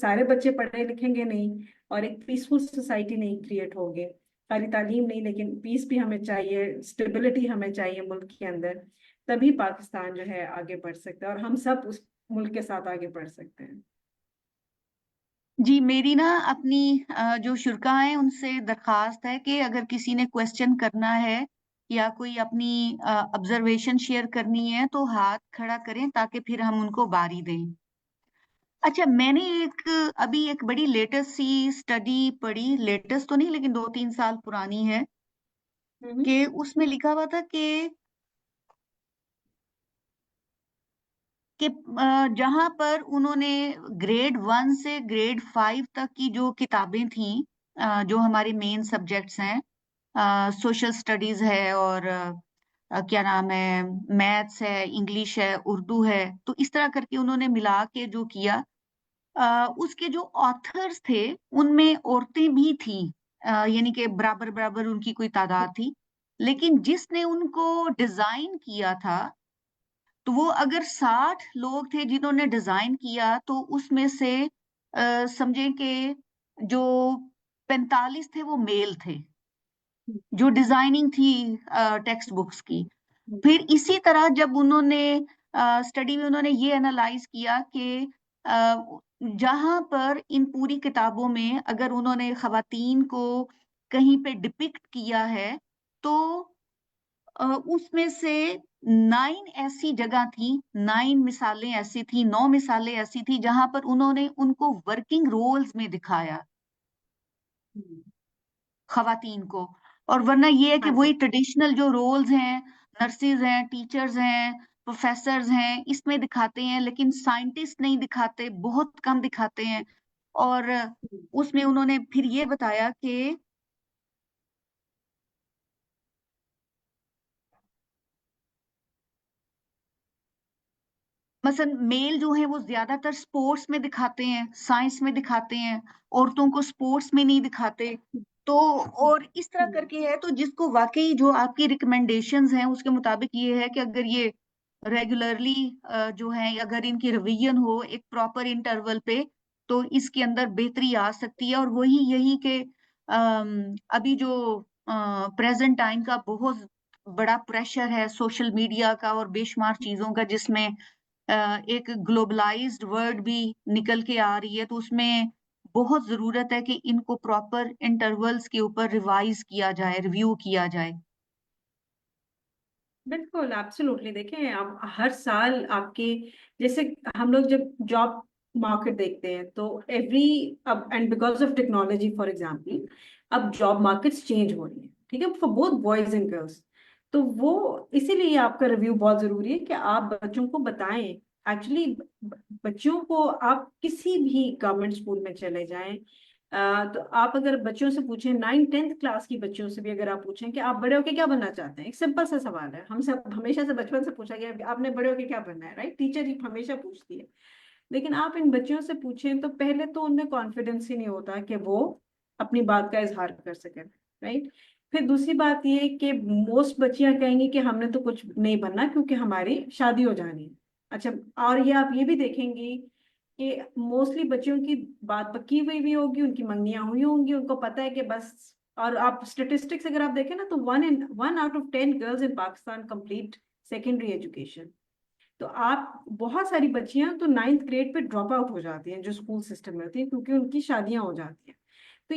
सारे बच्चे पढ़े लिखेंगे नहीं और एक पीसफुल सोसाइटी नहीं क्रिएट होगी। सारी तालीम नहीं, लेकिन पीस भी हमें चाहिए, स्टेबिलिटी हमें चाहिए मुल्क के अंदर। तभी पाकिस्तान जो है आगे बढ़ सकता है और हम सब उस मुल्क के साथ आगे बढ़ सकते हैं। जी, मेरी ना अपनी जो शुरा हैं उनसे दरखास्त है कि अगर किसी ने क्वेश्चन करना है या कोई अपनी ऑब्जर्वेशन शेयर करनी है तो हाथ खड़ा करें ताकि फिर हम उनको बारी दें। अच्छा, मैंने अभी एक बड़ी लेटेस्ट सी स्टडी पढ़ी, लेटेस्ट तो नहीं लेकिन 2-3 साल पुरानी है, हम्म। कि उसमें लिखा हुआ था कि जहां पर उन्होंने ग्रेड 1 से ग्रेड 5 तक की जो किताबें थी, जो हमारे मेन सब्जेक्ट्स हैं, सोशल स्टडीज है और क्या नाम है, मैथ्स है, इंग्लिश है, उर्दू है, तो इस तरह करके उन्होंने मिला के जो किया, उसके जो ऑथर्स थे उनमें औरतें भी थी, यानी कि बराबर बराबर उनकी कोई तादाद थी, लेकिन जिसने उनको डिजाइन किया था, तो वो अगर 60 लोग थे जिन्होंने डिजाइन किया, तो उसमें से समझे कि जो 45 थे वो मेल थे, जो डिजाइनिंग थी टेक्स्ट बुक्स की। फिर इसी तरह जब उन्होंने स्टडी में उन्होंने ये एनालाइज किया कि जहां पर इन पूरी किताबों में अगर उन्होंने खवातीन को कहीं पे डिपिक्ट किया है, तो उसमें से 9 ऐसी जगह थी, 9 मिसालें ऐसी थी, 9 मिसालें ऐसी थी जहां पर उन्होंने उनको वर्किंग रोल्स में दिखाया, खवातीन को। और वरना ये है कि हाँ वही जी। ट्रेडिशनल जो रोल्स हैं, नर्सिस हैं, टीचर्स हैं, प्रोफेसर्स हैं, इसमें दिखाते हैं, लेकिन साइंटिस्ट नहीं दिखाते, बहुत कम दिखाते हैं। और उसमें उन्होंने फिर ये बताया कि मसलन मेल जो है वो ज्यादातर स्पोर्ट्स में दिखाते हैं, साइंस में दिखाते हैं, औरतों को स्पोर्ट्स में नहीं दिखाते। तो और इस तरह करके है, तो जिसको वाकई जो आपकी रिकमेंडेशंस हैं उसके मुताबिक ये है कि अगर ये रेगुलरली जो है, अगर इनकी रिवीजन हो एक प्रॉपर इंटरवल पे, तो इसके अंदर बेहतरी आ सकती है। और वही यही कि अभी जो प्रेजेंट टाइम का बहुत बड़ा प्रेशर है सोशल मीडिया का और बेशुमार चीजों का, जिसमें एक ग्लोबलाइज्ड वर्ड भी निकल के आ रही है, तो उसमें बहुत जरूरत है कि इनको प्रॉपर इंटरवल्स के ऊपर रिवाइज किया जाए, रिव्यू किया जाए। बिल्कुल, एब्सोल्युटली। देखें, आप हर साल आपके, जैसे हम लोग जब जॉब मार्केट देखते हैं तो एवरी, अब and because of technology for example, अब जॉब मार्केट्स चेंज हो रही है, ठीक है, for both boys and girls. तो वो इसीलिए आपका रिव्यू बहुत जरूरी है कि आप बच्चों को बताएं। एक्चुअली बच्चों को आप किसी भी गवर्नमेंट स्कूल में चले जाएं, तो आप अगर बच्चों से पूछें, 9th 10th क्लास की बच्चों से भी अगर आप पूछें कि आप बड़े होके क्या बनना चाहते हैं, एक सिंपल सा सवाल है, हम सब हमेशा से बचपन से पूछा गया है, आपने बड़े होके क्या बनना है, राइट? टीचर ही हमेशा पूछती है। लेकिन आप इन बच्चों से पूछें तो पहले तो उनमें कॉन्फिडेंस ही नहीं होता कि वो अपनी बात का इजहार कर सकें, राइट? फिर दूसरी बात ये कि मोस्ट बच्चियां कहेंगी कि हमने तो कुछ नहीं बनना क्योंकि हमारी शादी हो जानी है। अच्छा, और ये आप ये भी देखेंगी कि मोस्टली बच्चियों की बात पक्की हुई भी होगी, उनकी मंगनियां हुई होंगी, उनको पता है कि बस। और आप स्टेटिस्टिक्स अगर आप देखें ना, तो 1 out of 10 girls in Pakistan complete secondary education. तो आप बहुत सारी बच्चियां तो 9th grade pay drop out हो जाती हैं जो स्कूल सिस्टम में होती है, क्योंकि उनकी शादियां हो जाती हैं। तो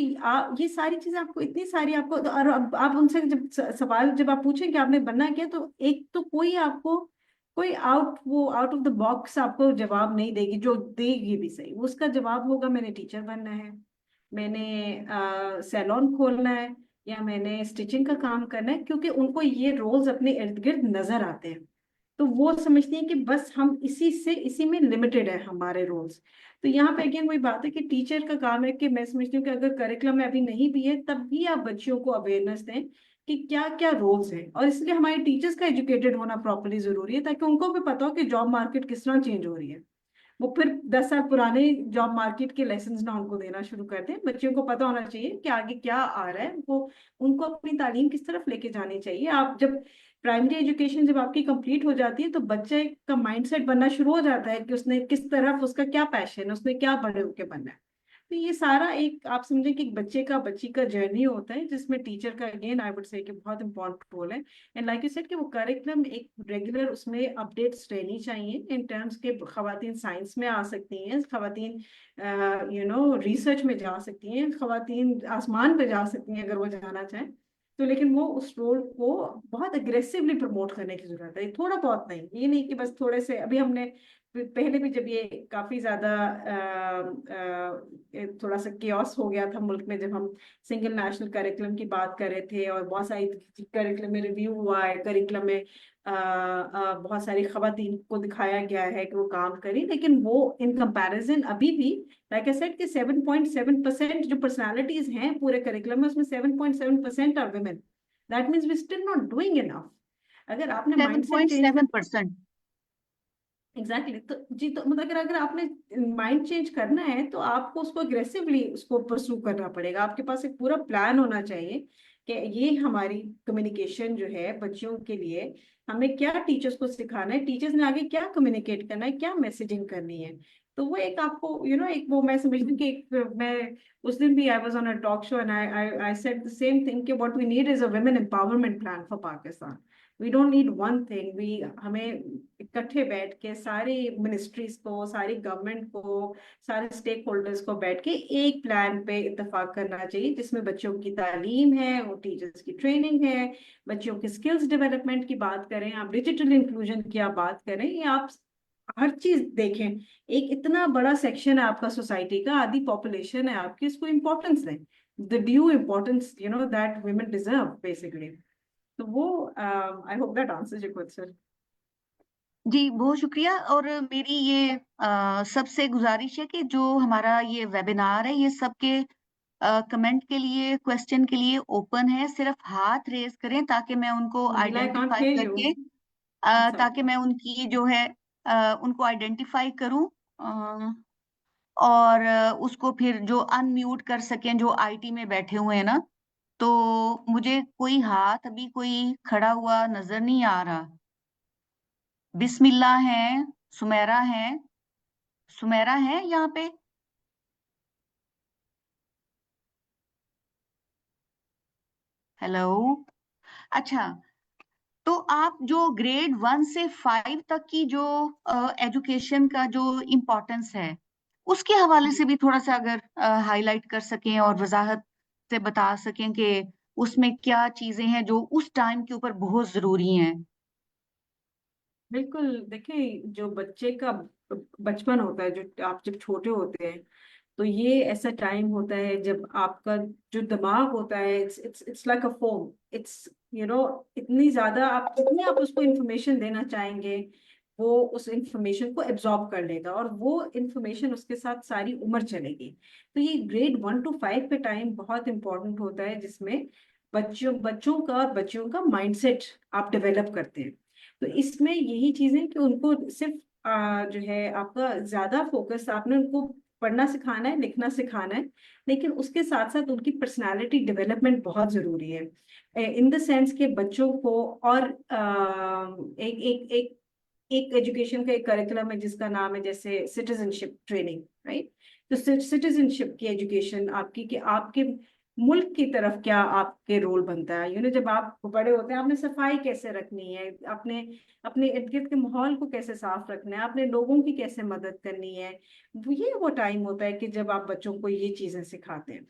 ये सारी चीजें आपको, इतनी सारी आपको, और अब आप उनसे जब सवाल जब आप पूछें कि आपने बनना क्या, तो एक तो कोई आपको, कोई आउट ऑफ द बॉक्स आपको जवाब नहीं देगी। जो देगी भी सही, उसका जवाब होगा मैंने टीचर बनना है, मैंने सैलून खोलना है, या मैंने स्टिचिंग का काम करना है, क्योंकि उनको ये रोल्स अपने इर्द गिर्द नजर आते हैं। तो वो समझती हैं कि बस हम इसी में लिमिटेड है हमारे रोल्स। तो यहाँ पे अगेन वही बात है कि टीचर का काम है कि मैं समझती हूँ कि अगर करिकुलम में अभी नहीं भी है तब भी आप बच्चियों को अवेयरनेस दें कि क्या क्या रोल्स हैं। और इसलिए हमारे टीचर्स का एजुकेटेड होना प्रॉपरली जरूरी है, ताकि उनको भी पता हो कि जॉब मार्केट किस तरह चेंज हो रही है। वो फिर 10 साल पुराने जॉब मार्केट के लेसन्स ना उनको देना शुरू कर दें। बच्चों को पता होना चाहिए कि आगे क्या आ रहा है, वो उनको अपनी तालीम किस तरफ लेके जानी चाहिए। आप जब प्राइमरी एजुकेशन जब आपकी कंप्लीट हो जाती है तो बच्चे का माइंडसेट बनना शुरू हो जाता है कि उसने किस तरफ, उसका क्या पैशन है, उसने क्या बड़े होके बनना है। तो ये सारा एक आप समझे कि एक बच्चे का बच्ची का जर्नी होता है, जिसमें टीचर का अगेन आई वुड से कि बहुत इंपॉर्टेंट रोल है। एंड लाइक यू सेड कि वो करिकुलम एक रेगुलर उसमें अपडेट्स रहनी चाहिए इन टर्म्स के खवातीन साइंस में आ सकती हैं, खवातीन रिसर्च में जा सकती हैं, खवातीन आसमान पे जा सकती हैं अगर वो जाना चाहें। तो लेकिन वो उस रोल को बहुत अग्रेसिवली प्रमोट करने की जरूरत है, थोड़ा बहुत नहीं, ये नहीं कि बस थोड़े से। अभी हमने पहले भी जब ये काफी ज्यादा थोड़ा सा केओस हो गया था मुल्क में, जब हम सिंगल नेशनल करिकुलम की बात कर रहे थे और बहुत सारी करिकुलम में रिव्यू हुआ है, करिकुलम में बहुत सारी खवातीन को दिखाया गया है कि वो काम करें, लेकिन वो इन कंपैरिजन अभी भी लाइक आई सेड कि 7.7% जो पर्सनालिटीज हैं पूरे करिकुलम में, उसमें 7.7% are women. That means we still not doing enough. अगर आपने seven mindset point change seven कर परसेंट एग्जैक्टली तो जी, तो मतलब अगर आपने माइंड चेंज करना है तो आपको उसको अग्रेसिवली उसको परसू करना पड़ेगा। आपके पास एक पूरा प्लान होना चाहिए कि ये हमारी कम्युनिकेशन जो है बच्चों के लिए, हमें क्या टीचर्स को सिखाना है, टीचर्स ने आगे क्या कम्युनिकेट करना है, क्या मैसेजिंग करनी है। तो वो एक आपको एक वो मैं समझती हूँ कि एक मैं उस दिन भी I was on a talk show and I said the same thing कि what we need is a women empowerment plan for Pakistan. We don't need one thing, we हमें इकट्ठे बैठ के सारी मिनिस्ट्रीज को, सारी गवर्नमेंट को, सारे स्टेक होल्डर्स को बैठ के एक प्लान पे इत्तेफाक करना चाहिए, जिसमें बच्चों की तालीम है, वो टीचर्स की ट्रेनिंग है, बच्चों के स्किल्स डेवलपमेंट की बात करें, आप डिजिटल इंक्लूजन की आप बात करें, या आप हर चीज देखें। एक इतना बड़ा सेक्शन है आपका सोसाइटी का, आधी पॉपुलेशन है आपकी, इसको इम्पोर्टेंस दें, the due importance that women deserve basically. तो वो I hope that answers your question. जी, बहुत शुक्रिया। और मेरी ये सबसे गुजारिश है कि जो हमारा ये वेबिनार है ये सबके कमेंट के लिए, क्वेश्चन के लिए ओपन है। सिर्फ हाथ रेज करें ताकि मैं उनको Neela I can't identify hear you. करके अच्छा। ताकि मैं उनकी जो है उनको आइडेंटिफाई करूं, और उसको फिर जो अनम्यूट कर सकें, जो आईटी में बैठे हुए हैं ना। तो मुझे कोई हाथ अभी कोई खड़ा हुआ नजर नहीं आ रहा। बिस्मिल्ला है, सुमेरा है, सुमेरा है यहाँ पे। हेलो। अच्छा, तो आप जो ग्रेड 1 से 5 तक की जो एजुकेशन का जो इम्पोर्टेंस है उसके हवाले से भी थोड़ा सा अगर हाईलाइट कर सकें और वजाहत से बता सकें कि उसमें क्या चीजें हैं जो उस टाइम के ऊपर बहुत जरूरी हैं। बिल्कुल, देखिए जो बच्चे का बचपन होता है, जो आप जब छोटे होते हैं, तो ये ऐसा टाइम होता है जब आपका जो दिमाग होता है, it's it's it's like a phone. It's इतनी ज्यादा आप जितनी आप उसको इंफॉर्मेशन देना चाहेंगे, वो उस इंफॉर्मेशन को एब्जॉर्ब कर लेगा और वो इंफॉर्मेशन उसके साथ सारी उम्र चलेगी। तो ये ग्रेड 1 to 5 का टाइम बहुत इंपॉर्टेंट होता है, जिसमें बच्चों बच्चों का और बच्चियों का माइंडसेट आप डेवलप करते हैं। तो इसमें यही चीजें कि उनको सिर्फ जो है आपका ज्यादा फोकस, आपने उनको पढ़ना सिखाना है, लिखना सिखाना है, लेकिन उसके साथ साथ उनकी पर्सनालिटी डेवलपमेंट बहुत जरूरी है। इन द सेंस के बच्चों को और एक एक एक एक एजुकेशन का एक करिकुलम है जिसका नाम है जैसे सिटीजनशिप ट्रेनिंग, राइट। तो सिटीजनशिप की एजुकेशन आपकी कि आपके मुल्क की तरफ क्या आपके रोल बनता है। जब आप बड़े होते हैं, आपने सफाई कैसे रखनी है, आपने अपने इर्द गिर्द के माहौल को कैसे साफ रखना है, आपने लोगों की कैसे मदद करनी है। वो टाइम होता है कि जब आप बच्चों को ये चीजें सिखाते हैं,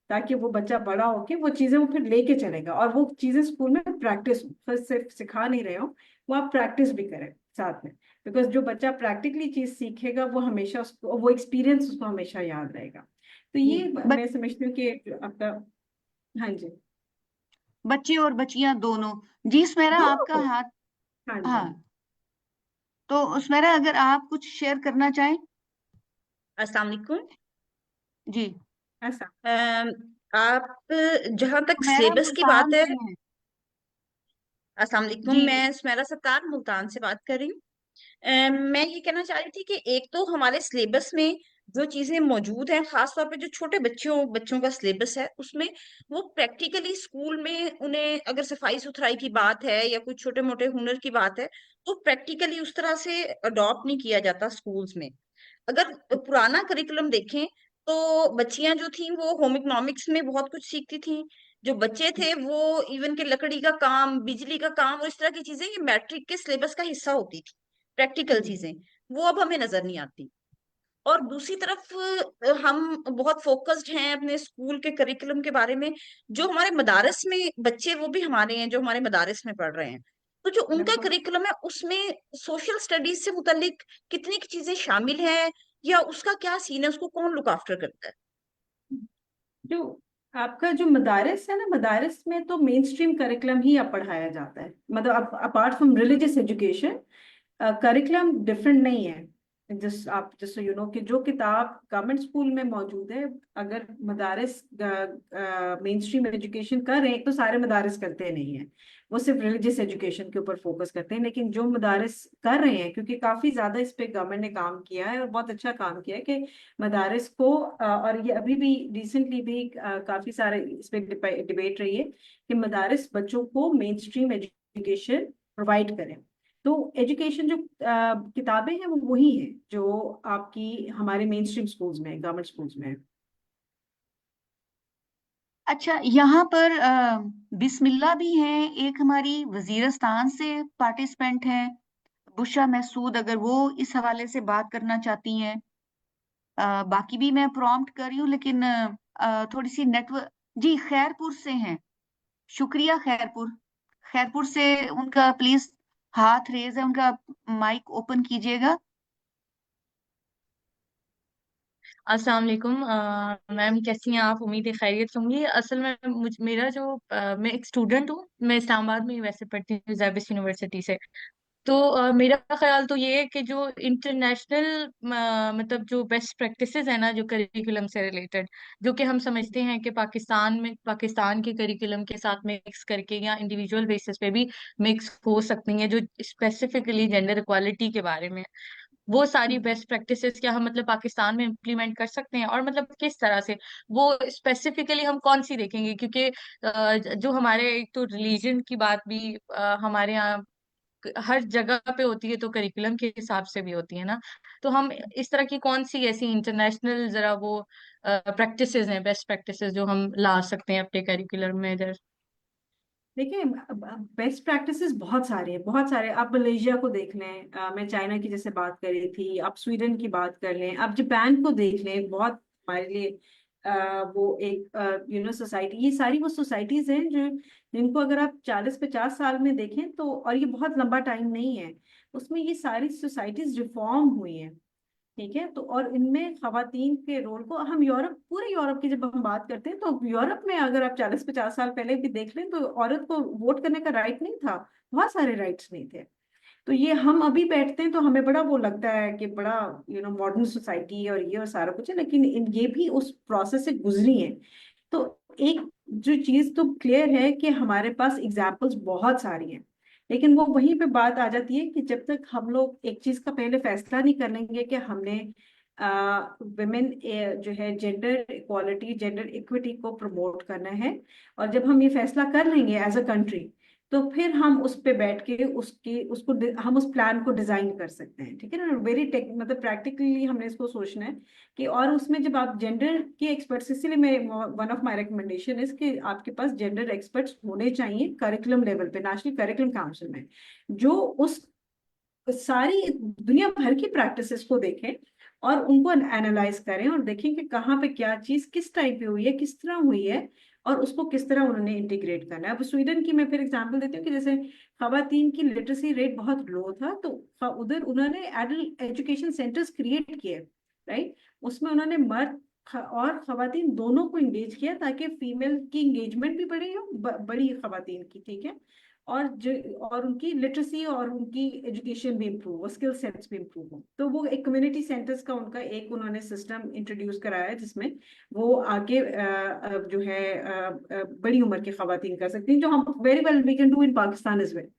ताकि वो बच्चा बड़ा होके वो चीजें वो फिर लेके चलेगा, और वो चीजें स्कूल में प्रैक्टिस फिर सिर्फ सिखा नहीं रहे हो, वो आप प्रैक्टिस भी करें साथ में। बिकॉज जो बच्चा प्रैक्टिकली चीज सीखेगा वो हमेशा उसको वो एक्सपीरियंस उसको हमेशा याद रहेगा। तो जी, ये मैं समझती हूँ कि आपका। हाँ जी। बच्चे और बच्चियां दोनों। जी, सुमेरा दोनों आपका को। हाथ। हाँ जी। हाँ, तो उसमेरा अगर आप कुछ शेयर करना चाहें। अस्सलाम वालेकुम। जी। ऐसा। अम, आप जहां तक सुमेरा सिलेबस की बात मुल्तान है। से हैं। अस्सलाम वालेकुम, जी। मैं सुमेरा सत्तार मुल्तान से बात कर रही हूँ। मैं ये कहना चाह रही थी कि एक तो हमारे सिलेबस में जो चीजें मौजूद हैं, खास तौर पे जो छोटे बच्चों बच्चों का सिलेबस है, उसमें वो प्रैक्टिकली स्कूल में उन्हें, अगर सफाई सुथराई की बात है या कुछ छोटे मोटे हुनर की बात है, तो प्रैक्टिकली उस तरह से अडॉप्ट नहीं किया जाता स्कूल्स में। अगर पुराना करिकुलम देखें तो बच्चियां जो थी वो होम इकोनॉमिक्स में बहुत कुछ सीखती थी। जो बच्चे थे वो इवन के लकड़ी का काम, बिजली का काम और इस तरह की चीजें ये मैट्रिक के सिलेबस का हिस्सा होती थी। प्रैक्टिकल चीजें वो अब हमें नजर नहीं आती। और दूसरी तरफ हम बहुत फोकस्ड हैं अपने स्कूल के करिकुलम के बारे में। जो हमारे मदारस में बच्चे वो भी हमारे हैं, जो हमारे मदारस में पढ़ रहे हैं, तो जो उनका बिल्कुल। करिकुलम है उसमें सोशल स्टडीज से मुतालिक कितनी की चीजें शामिल हैं, या उसका क्या सीन है, उसको कौन लुक आफ्टर करता है? जो आपका जो मदारिस है ना, मदारिस में तो मेन स्ट्रीम करिकुलम ही अब पढ़ाया जाता है, मतलब apart from religious education curriculum different नहीं है। जिस आप जैसे यू नो कि जो किताब गवर्नमेंट स्कूल में मौजूद है, अगर मदारिस मेन स्ट्रीम एजुकेशन कर रहे हैं, तो सारे मदारिस करते नहीं है, वो सिर्फ रिलीजियस एजुकेशन के ऊपर फोकस करते हैं। लेकिन जो मदारिस कर रहे हैं, क्योंकि काफी ज्यादा इस पे गवर्नमेंट ने काम किया है और बहुत अच्छा काम किया है कि मदारिस को और ये अभी भी रिसेंटली भी काफी सारे इस पे डिबेट रही है कि मदारिस बच्चों को मेन स्ट्रीम एजुकेशन प्रोवाइड करें। तो एजुकेशन जो किताबें हैं वो वही हैं जो आपकी हमारे मेन स्ट्रीम स्कूल्स में, गवर्नमेंट स्कूल्स में है। अच्छा, यहाँ पर बिस्मिल्लाह भी हैं, एक हमारी वजीरस्तान से पार्टिसिपेंट हैं, बुशरा महसूद, अगर वो इस हवाले से बात करना चाहती हैं। बाकी भी मैं प्रॉम्प्ट कर रही हूँ, लेकिन थोड़ी सी नेटवर्क। जी, खैरपुर से हैं। शुक्रिया खैरपुर। खैरपुर से उनका प्लीज हाथ रेज है, उनका माइक ओपन कीजिएगा। अस्सलाम वालेकुम। मैम कैसी हैं आप? उम्मीद है खैरियत से होंगी। असल में मेरा जो मैं एक स्टूडेंट हूँ, मैं इस्लामाबाद में ही वैसे पढ़ती हूँ, ज़ैबिस यूनिवर्सिटी से। तो मेरा ख्याल तो ये है कि जो इंटरनेशनल मतलब जो बेस्ट प्रैक्टिसेस है ना, जो करिकुलम से रिलेटेड, जो कि हम समझते हैं कि पाकिस्तान में पाकिस्तान के करिकुलम के साथ मिक्स करके या इंडिविजुअल बेसिस पे भी मिक्स हो सकती हैं, जो स्पेसिफिकली जेंडर इक्वालिटी के बारे में, वो सारी बेस्ट प्रैक्टिसेस क्या हम मतलब पाकिस्तान में इम्प्लीमेंट कर सकते हैं, और मतलब किस तरह से वो स्पेसिफिकली हम कौन सी देखेंगे? क्योंकि जो हमारे एक तो रिलीजन की बात भी हमारे यहाँ हर जगह पे होती है, तो करिकुलम के हिसाब से भी होती है ना। तो हम इस तरह की कौन सी ऐसी इंटरनेशनल जरा वो प्रैक्टिसेस हैं, बेस्ट प्रैक्टिसेस, जो हम ला सकते हैं अपने करिकुलम में इधर? देखिए, बेस्ट प्रैक्टिसेस बहुत सारे हैं, बहुत सारे। आप मलेशिया को देख लें, मैं चाइना की जैसे बात कर रही थी, आप स्वीडन की बात कर लें, आप जापान को देख लें, बहुत हमारे लिए वो एक सोसाइटी, ये सारी वो सोसाइटीज हैं जो जिनको अगर आप 40-50 साल में देखें तो, और ये बहुत लंबा टाइम नहीं है, उसमें ये सारी सोसाइटीज रिफॉर्म हुई हैं। ठीक है, तो और इनमें खवातीन के रोल को हम यूरोप, पूरे यूरोप की जब हम बात करते हैं, तो यूरोप में अगर आप 40-50 साल पहले भी देख लें, तो औरत को वोट करने का राइट नहीं था, बहुत सारे राइट्स नहीं थे। तो ये हम अभी बैठते हैं तो हमें बड़ा वो लगता है कि बड़ा मॉडर्न सोसाइटी है और ये और सारा कुछ है, लेकिन ये भी उस प्रोसेस से गुजरी है। तो एक जो चीज तो क्लियर है कि हमारे पास एग्जाम्पल्स बहुत सारी हैं, लेकिन वो वहीं पे बात आ जाती है कि जब तक हम लोग एक चीज का पहले फैसला नहीं कर लेंगे कि हमने विमेन जो है जेंडर इक्वालिटी, जेंडर इक्विटी को प्रमोट करना है, और जब हम ये फैसला कर लेंगे एज अ कंट्री, तो फिर हम उस पे बैठ के हम उस प्लान को डिजाइन कर सकते हैं। ठीक है ना, वेरी टेक मतलब प्रैक्टिकली हमने इसको सोचना है कि, और उसमें जब आप जेंडर के एक्सपर्ट्स, इसीलिए मैं one of my recommendation is कि आपके पास जेंडर एक्सपर्ट्स होने चाहिए करिकुलम लेवल पे, नेशनल करिकुलम काउंसिल में, जो उस सारी दुनिया भर की प्रैक्टिसेस को देखें और उनको एनालाइज करें और देखें कि कहाँ पे क्या चीज किस टाइप पे हुई है, किस तरह हुई है, और उसको किस तरह उन्होंने इंटीग्रेट करना है। अब स्वीडन की मैं फिर एग्जांपल देती हूँ कि जैसे खवातीन की लिटरेसी रेट बहुत लो था, तो उधर उन्होंने एडल्ट एजुकेशन सेंटर्स क्रिएट किए, राइट। उसमें उन्होंने मर्द और खवातीन दोनों को इंगेज किया, ताकि फीमेल की इंगेजमेंट भी बढ़ी हो, बड़ी खवातीन की, ठीक है, और उनकी लिटरेसी और उनकी एजुकेशन भी इम्प्रूव हो, स्किल सेट्स भी इम्प्रूव हो। तो वो एक कम्युनिटी सेंटर्स का उनका एक उन्होंने सिस्टम इंट्रोड्यूस कराया है, जिसमें वो आगे जो है बड़ी उम्र की खवातीन कर सकती हैं, जो हम very well we can do in Pakistan is well.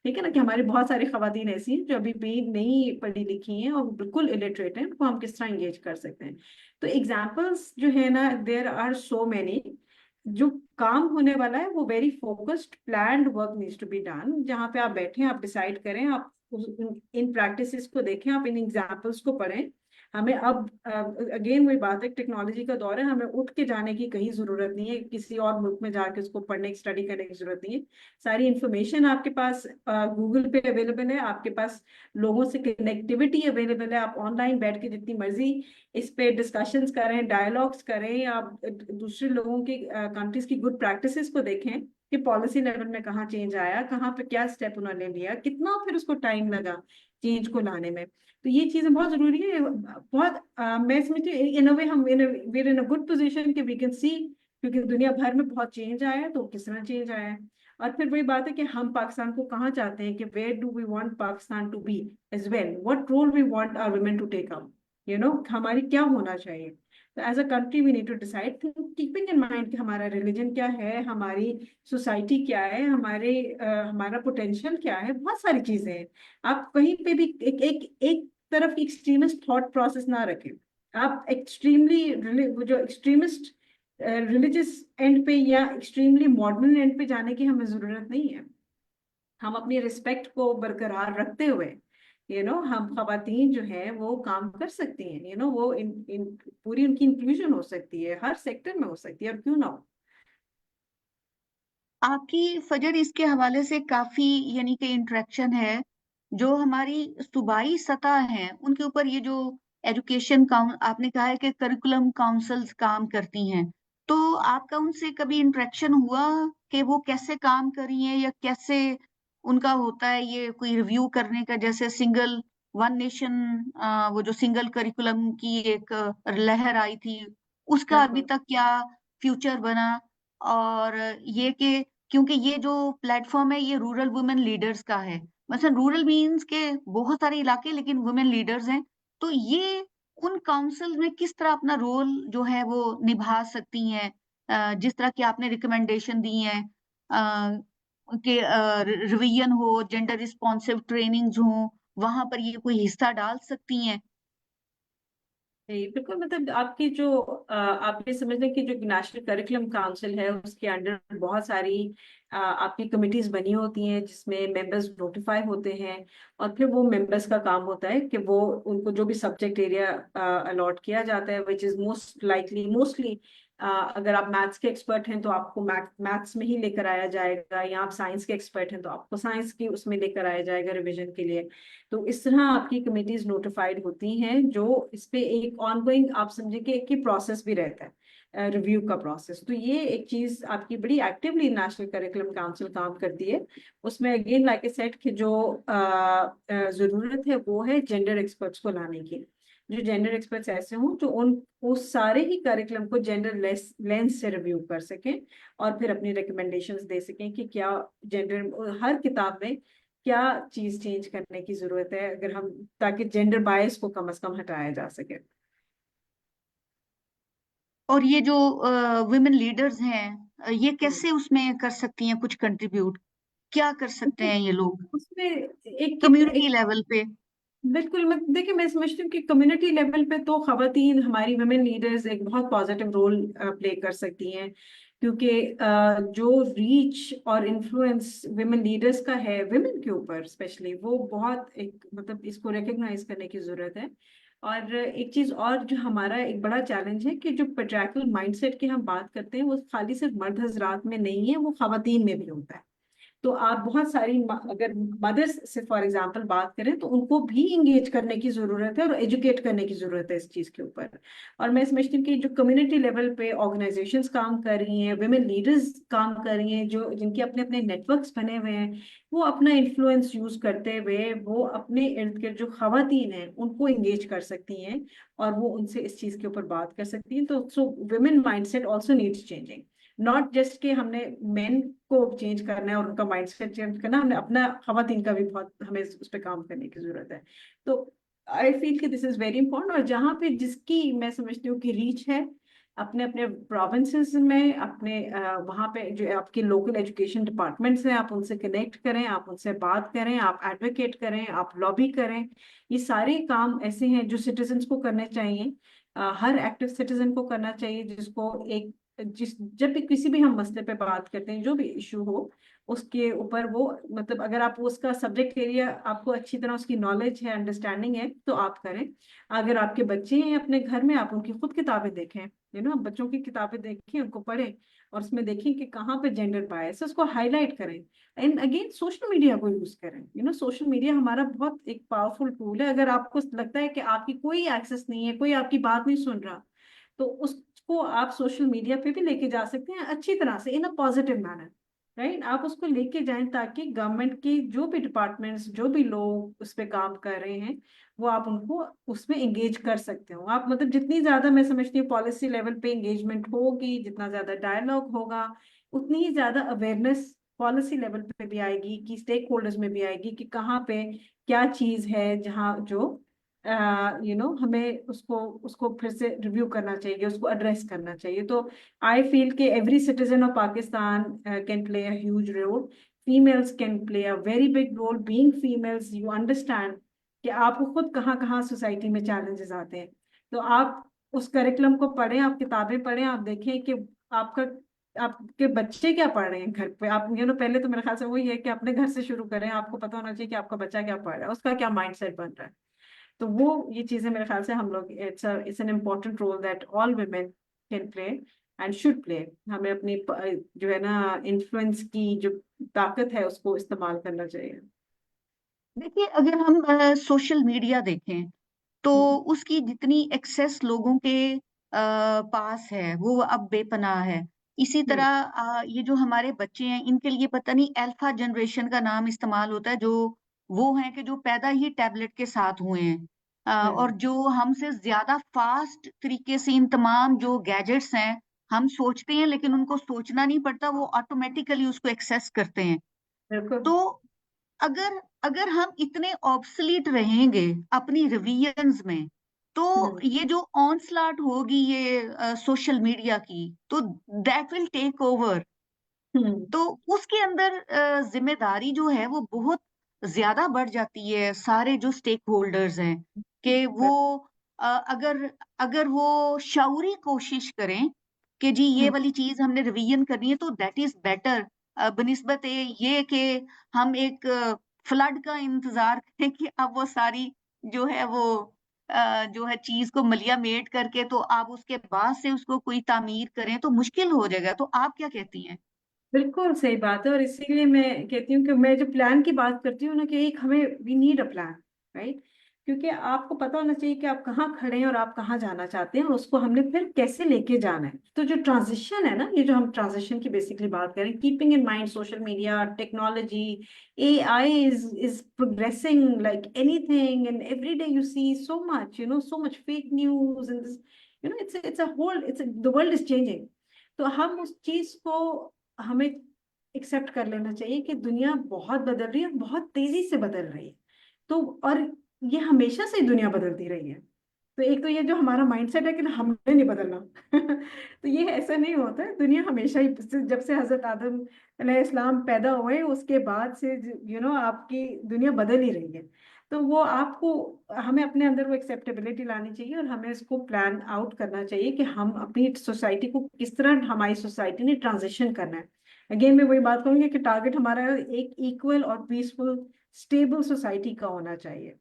ठीक है ना, कि हमारी बहुत सारी खवातीन ऐसी हैं जो अभी भी नहीं पढ़ी लिखी हैं और बिल्कुल इलिटरेट हैं, उनको हम किस तरह एंगेज कर सकते हैं। तो एग्जाम्पल्स जो है ना, देयर आर सो मैनी। जो काम होने वाला है वो very focused planned work needs to be done, जहाँ पे आप बैठें, आप डिसाइड करें, आप इन प्रैक्टिसेस को देखें, आप इन एग्जाम्पल्स को पढ़ें। हमें अब अगेन वही बात है, टेक्नोलॉजी का दौर है, हमें उठ के जाने की कहीं जरूरत नहीं है, किसी और मुल्क में जाके उसको पढ़ने की स्टडी करने की जरूरत नहीं है। सारी इंफॉर्मेशन आपके पास गूगल पे अवेलेबल है, आपके पास लोगों से कनेक्टिविटी अवेलेबल है, आप ऑनलाइन बैठ के जितनी मर्जी इस पे डिस्कशंस करें, डायलॉग्स करें, आप दूसरे लोगों की कंट्रीज की गुड प्रैक्टिसेस को देखें कि पॉलिसी लेवल में कहाँ चेंज आया, कहाँ पे क्या स्टेप उन्होंने लिया, कितना फिर उसको टाइम लगा चेंज को लाने में। तो ये चीजें बहुत जरूरी है। बहुत मैं समझती हूँ इन अ वे हम वीर इन अ गुड पोजीशन कि वी कैन सी, क्योंकि दुनिया भर में बहुत चेंज आया है, तो किस तरह चेंज आया है। और फिर वही बात है कि हम पाकिस्तान को कहाँ चाहते हैं, कि where do we want Pakistan to be as well, what role we want our women to take up, हमारी क्या होना चाहिए। तो as a country we need to decide, keeping in mind कि हमारा रिलीजन क्या है, हमारी सोसाइटी क्या है, हमारा पोटेंशियल क्या है, बहुत सारी चीजें हैं। आप कहीं पे भी एक तरफ एक्सट्रीमिस्ट थॉट प्रोसेस ना रखें। आप एक्सट्रीमली जो एक्सट्रीमिस्ट रिलीजियस एंड पे या एक्सट्रीमली मॉडर्न एंड पे जाने की हमें जरूरत नहीं है। हम अपनी रिस्पेक्ट को बरकरार रखते हुए हम खवातीन जो है वो काम कर सकती हैं, वो इन पूरी उनकी इंक्लूजन हो सकती है, हर सेक्टर में हो सकती है, और क्यों ना हो। आपकी फजर इसके हवाले से काफी यानी कि इंटरेक्शन है। जो हमारी सूबाई सतह है उनके ऊपर ये जो एजुकेशन काउंट आपने कहा है कि करिकुलम काउंसिल्स काम करती हैं, तो आपका उनसे कभी इंटरेक्शन हुआ कि वो कैसे काम कर रही हैं या कैसे उनका होता है ये कोई रिव्यू करने का, जैसे सिंगल वन नेशन, वो जो सिंगल करिकुलम की एक लहर आई थी, उसका अभी बिल्कुल। तक क्या फ्यूचर बना? और ये कि क्योंकि ये जो प्लेटफॉर्म है ये रूरल वुमेन लीडर्स का है, मतलब रूरल मीन्स के बहुत सारे इलाके लेकिन वुमेन लीडर्स हैं, तो ये उन काउंसिल में किस तरह अपना रोल जो है वो निभा सकती हैं? जिस तरह की आपने रिकमेंडेशन दी हैं कि रिवीजन हो, जेंडर रिस्पॉन्सिव ट्रेनिंग्स हो, वहां पर ये कोई हिस्सा डाल सकती हैं? जी बिल्कुल, मतलब आपकी जो आप ये समझ लें कि जो नेशनल करिकुलम काउंसिल है उसके अंडर बहुत सारी आपकी कमिटीज बनी होती हैं, जिसमें मेंबर्स नोटिफाई होते हैं। और फिर वो मेंबर्स का काम होता है कि वो उनको जो भी सब्जेक्ट एरिया अलॉट किया जाता है, विच इज मोस्टली अगर आप मैथ्स के एक्सपर्ट हैं तो आपको मैथ्स में ही लेकर आया जाएगा, या आप साइंस के एक्सपर्ट हैं तो आपको साइंस की उसमें लेकर आया जाएगा रिविजन के लिए। तो इस तरह आपकी कमिटीज नोटिफाइड होती हैं, जो इस पे एक ऑनगोइंग आप समझे कि प्रोसेस भी रहता है, रिव्यू का प्रोसेस। तो ये एक चीज आपकी बड़ी एक्टिवली नेशनल करिकुलम काउंसिल काम करती है। उसमें अगेन लाइक ए सेट कि जो जरूरत है वो है जेंडर एक्सपर्ट्स को लाने की, जो जेंडर एक्सपर्ट्स ऐसे हों जो उस सारे ही करिकुलम को जेंडर लेंस से रिव्यू कर सकें, और फिर अपनी रिकमेंडेशंस दे सकें कि क्या जेंडर हर किताब में क्या चीज चेंज करने की जरूरत है, अगर हम ताकि जेंडर बायस को कम से कम हटाया जा सके। और ये जो वुमेन लीडर्स हैं, ये हम्म। कैसे उसमें कर सकती हैं कुछ कंट्रीब्यूट? क्या कर सकते हैं ये लोग उसमें कम्युनिटी एक लेवल पे? बिल्कुल, मैं देखिए मैं समझती हूँ कि कम्युनिटी लेवल पे तो खवातीन हमारी वुमेन लीडर्स एक बहुत पॉजिटिव रोल प्ले कर सकती हैं, क्योंकि जो रीच और इन्फ्लुएंस वुमेन लीडर्स का है वुमेन के ऊपर स्पेशली, वो बहुत एक मतलब इसको रिकग्नाइज करने की जरूरत है। और एक चीज और जो हमारा एक बड़ा चैलेंज है कि जो पेट्रियार्कल माइंडसेट की हम बात करते हैं वो खाली सिर्फ मर्द हजरात में नहीं है, वो खवातीन में भी होता है। तो आप बहुत सारी अगर मदर्स से फॉर एग्जांपल बात करें तो उनको भी इंगेज करने की जरूरत है और एजुकेट करने की जरूरत है इस चीज के ऊपर। और मैं समझती हूँ कि जो कम्युनिटी लेवल पे ऑर्गेनाइजेशंस काम कर रही हैं, वुमेन लीडर्स काम कर रही हैं, जो जिनके अपने अपने नेटवर्क्स बने हुए हैं, वो अपना इन्फ्लुएंस यूज करते हुए वो अपने इर्द गिर्द जो खवातीन हैं उनको इंगेज कर सकती हैं, और वो उनसे इस चीज के ऊपर बात कर सकती हैं। तो सो women mindset also needs changing. Not just कि हमने मेन को चेंज करना है और उनका माइंडसेट चेंज करना, हमने अपना खवातीन का भी बहुत हमें उस पर काम करने की जरूरत है। तो आई फील कि दिस इज वेरी इंपॉर्टेंट। और जहाँ पे जिसकी मैं समझती हूँ कि रीच है अपने अपने प्रोविंसेस में, अपने वहाँ पे जो आपके लोकल एजुकेशन डिपार्टमेंट्स हैं, आप उनसे कनेक्ट करें, आप उनसे बात करें, आप एडवोकेट करें, आप लॉबी करें। ये सारे काम ऐसे हैं जो सिटीजन्स को करने चाहिए, हर एक्टिव सिटीजन को करना चाहिए, जिसको एक जिस जब भी किसी भी हम मसले पे बात करते हैं, जो भी इशू हो उसके ऊपर वो मतलब अगर आप उसका सब्जेक्ट एरिया आपको अच्छी तरह उसकी नॉलेज है, अंडरस्टैंडिंग है, तो आप करें। अगर आपके बच्चे हैं अपने घर में, आप उनकी खुद किताबें देखें, बच्चों की किताबें देखें, उनको पढ़ें और उसमें देखें कि कहाँ पे जेंडर बायस है, उसको हाईलाइट करें। एंड अगेन सोशल मीडिया को यूज करें। सोशल मीडिया हमारा बहुत एक पावरफुल टूल है। अगर आपको लगता है कि आपकी कोई एक्सेस नहीं है, कोई आपकी बात नहीं सुन रहा, तो उसको आप सोशल मीडिया पे भी लेके जा सकते हैं अच्छी तरह से, इन अ पॉजिटिव मैनर, राइट। आप उसको लेके जाएं ताकि गवर्नमेंट की जो भी डिपार्टमेंट्स, जो भी लोग उस पे काम कर रहे हैं, वो आप उनको उसमें एंगेज कर सकते हो। आप मतलब जितनी ज्यादा मैं समझती हूँ पॉलिसी लेवल पे एंगेजमेंट होगी, जितना ज्यादा डायलॉग होगा, उतनी ही ज्यादा अवेयरनेस पॉलिसी लेवल पे भी आएगी, कि स्टेक होल्डर्स में भी आएगी कि कहाँ पे क्या चीज है जहाँ जो हमें उसको उसको फिर से रिव्यू करना चाहिए, उसको एड्रेस करना चाहिए। तो आई फील कि every citizen of Pakistan can play a huge role. Females can play a very big role. Being females you understand कि आपको खुद कहाँ कहाँ सोसाइटी में चैलेंजेस आते हैं। तो आप उस करिकुलम को पढ़ें, आप किताबें पढ़ें, आप देखें कि आपका आपके बच्चे क्या पढ़ रहे हैं घर पे। आप पहले तो मेरे ख्याल से वही है कि अपने घर से शुरू करें। आपको पता होना चाहिए कि आपका बच्चा क्या पढ़ रहा है, उसका क्या माइंडसेट बन रहा है। तो वो ये चीजें मेरे ख्याल से हम लोग it's an important role that all women can play and should play. हमें अपनी जो है ना इन्फ्लुएंस की जो ताकत है उसको इस्तेमाल करना चाहिए। देखिए, अगर हम सोशल मीडिया देखें तो हम्म। उसकी जितनी एक्सेस लोगों के पास है वो अब बेपनाह है। इसी तरह ये जो हमारे बच्चे हैं इनके लिए पता नहीं अल्फा जनरेशन का नाम इस्तेमाल होता है, जो वो हैं कि जो पैदा ही टैबलेट के साथ हुए हैं, और हम्म। जो हमसे ज्यादा फास्ट तरीके से इन तमाम जो गैजेट्स हैं हम सोचते हैं लेकिन उनको सोचना नहीं पड़ता, वो ऑटोमेटिकली उसको एक्सेस करते हैं। बिल्कुल। तो अगर अगर हम इतने ऑब्सलीट रहेंगे अपनी रिविजन्स में, तो हम्म। ये जो ऑनस्लॉट होगी ये सोशल मीडिया की, तो दैट विल टेक ओवर। हम्म। तो उसके अंदर जिम्मेदारी जो है वो बहुत ज्यादा बढ़ जाती है सारे जो स्टेक होल्डर्स हैं, कि वो अगर अगर वो शऊरी कोशिश करें कि जी ये हम्म। वाली चीज हमने रिवीजन करनी है, तो दैट इज बेटर बनिस्बत ये कि हम एक फ्लड का इंतजार करें कि अब वो सारी जो है वो जो है चीज को मलियामेट करके तो आप उसके बाद से उसको कोई तामीर करें तो मुश्किल हो जाएगा। तो आप क्या कहती हैं? बिल्कुल सही बात है। और इसीलिए मैं कहती हूँ कि मैं जो प्लान की बात करती हूँ ना, कि एक हमें we need a plan, right. क्योंकि आपको पता होना चाहिए कि आप कहाँ खड़े हैं और आप कहाँ जाना चाहते हैं, और उसको हमने फिर कैसे लेके जाना है। तो जो ट्रांजिशन है ना, ये जो हम ट्रांजिशन की बेसिकली बात करें, keeping in mind social media technology, AI is progressing like anything, and every day you see so much fake news in this, it's a whole it's the world is changing. तो हम उस चीज को हमें accept कर लेना चाहिए कि दुनिया बहुत बदल रही है, बहुत तेजी से बदल रही है। तो और ये हमेशा से ही दुनिया बदलती रही है। तो एक तो ये जो हमारा माइंडसेट है कि ना हमने नहीं बदलना तो ये ऐसा नहीं होता है। दुनिया हमेशा ही जब से हजरत आदम अलैहिस्सलाम पैदा हुए उसके बाद से आपकी दुनिया बदल ही रही है। तो वो आपको हमें अपने अंदर वो एक्सेप्टेबिलिटी लानी चाहिए, और हमें इसको प्लान आउट करना चाहिए कि हम अपनी सोसाइटी को किस तरह हमारी सोसाइटी ने ट्रांजिशन करना है। अगेन मैं वही बात करूंगी कि टारगेट हमारा एक इक्वल और पीसफुल स्टेबल सोसाइटी का होना चाहिए।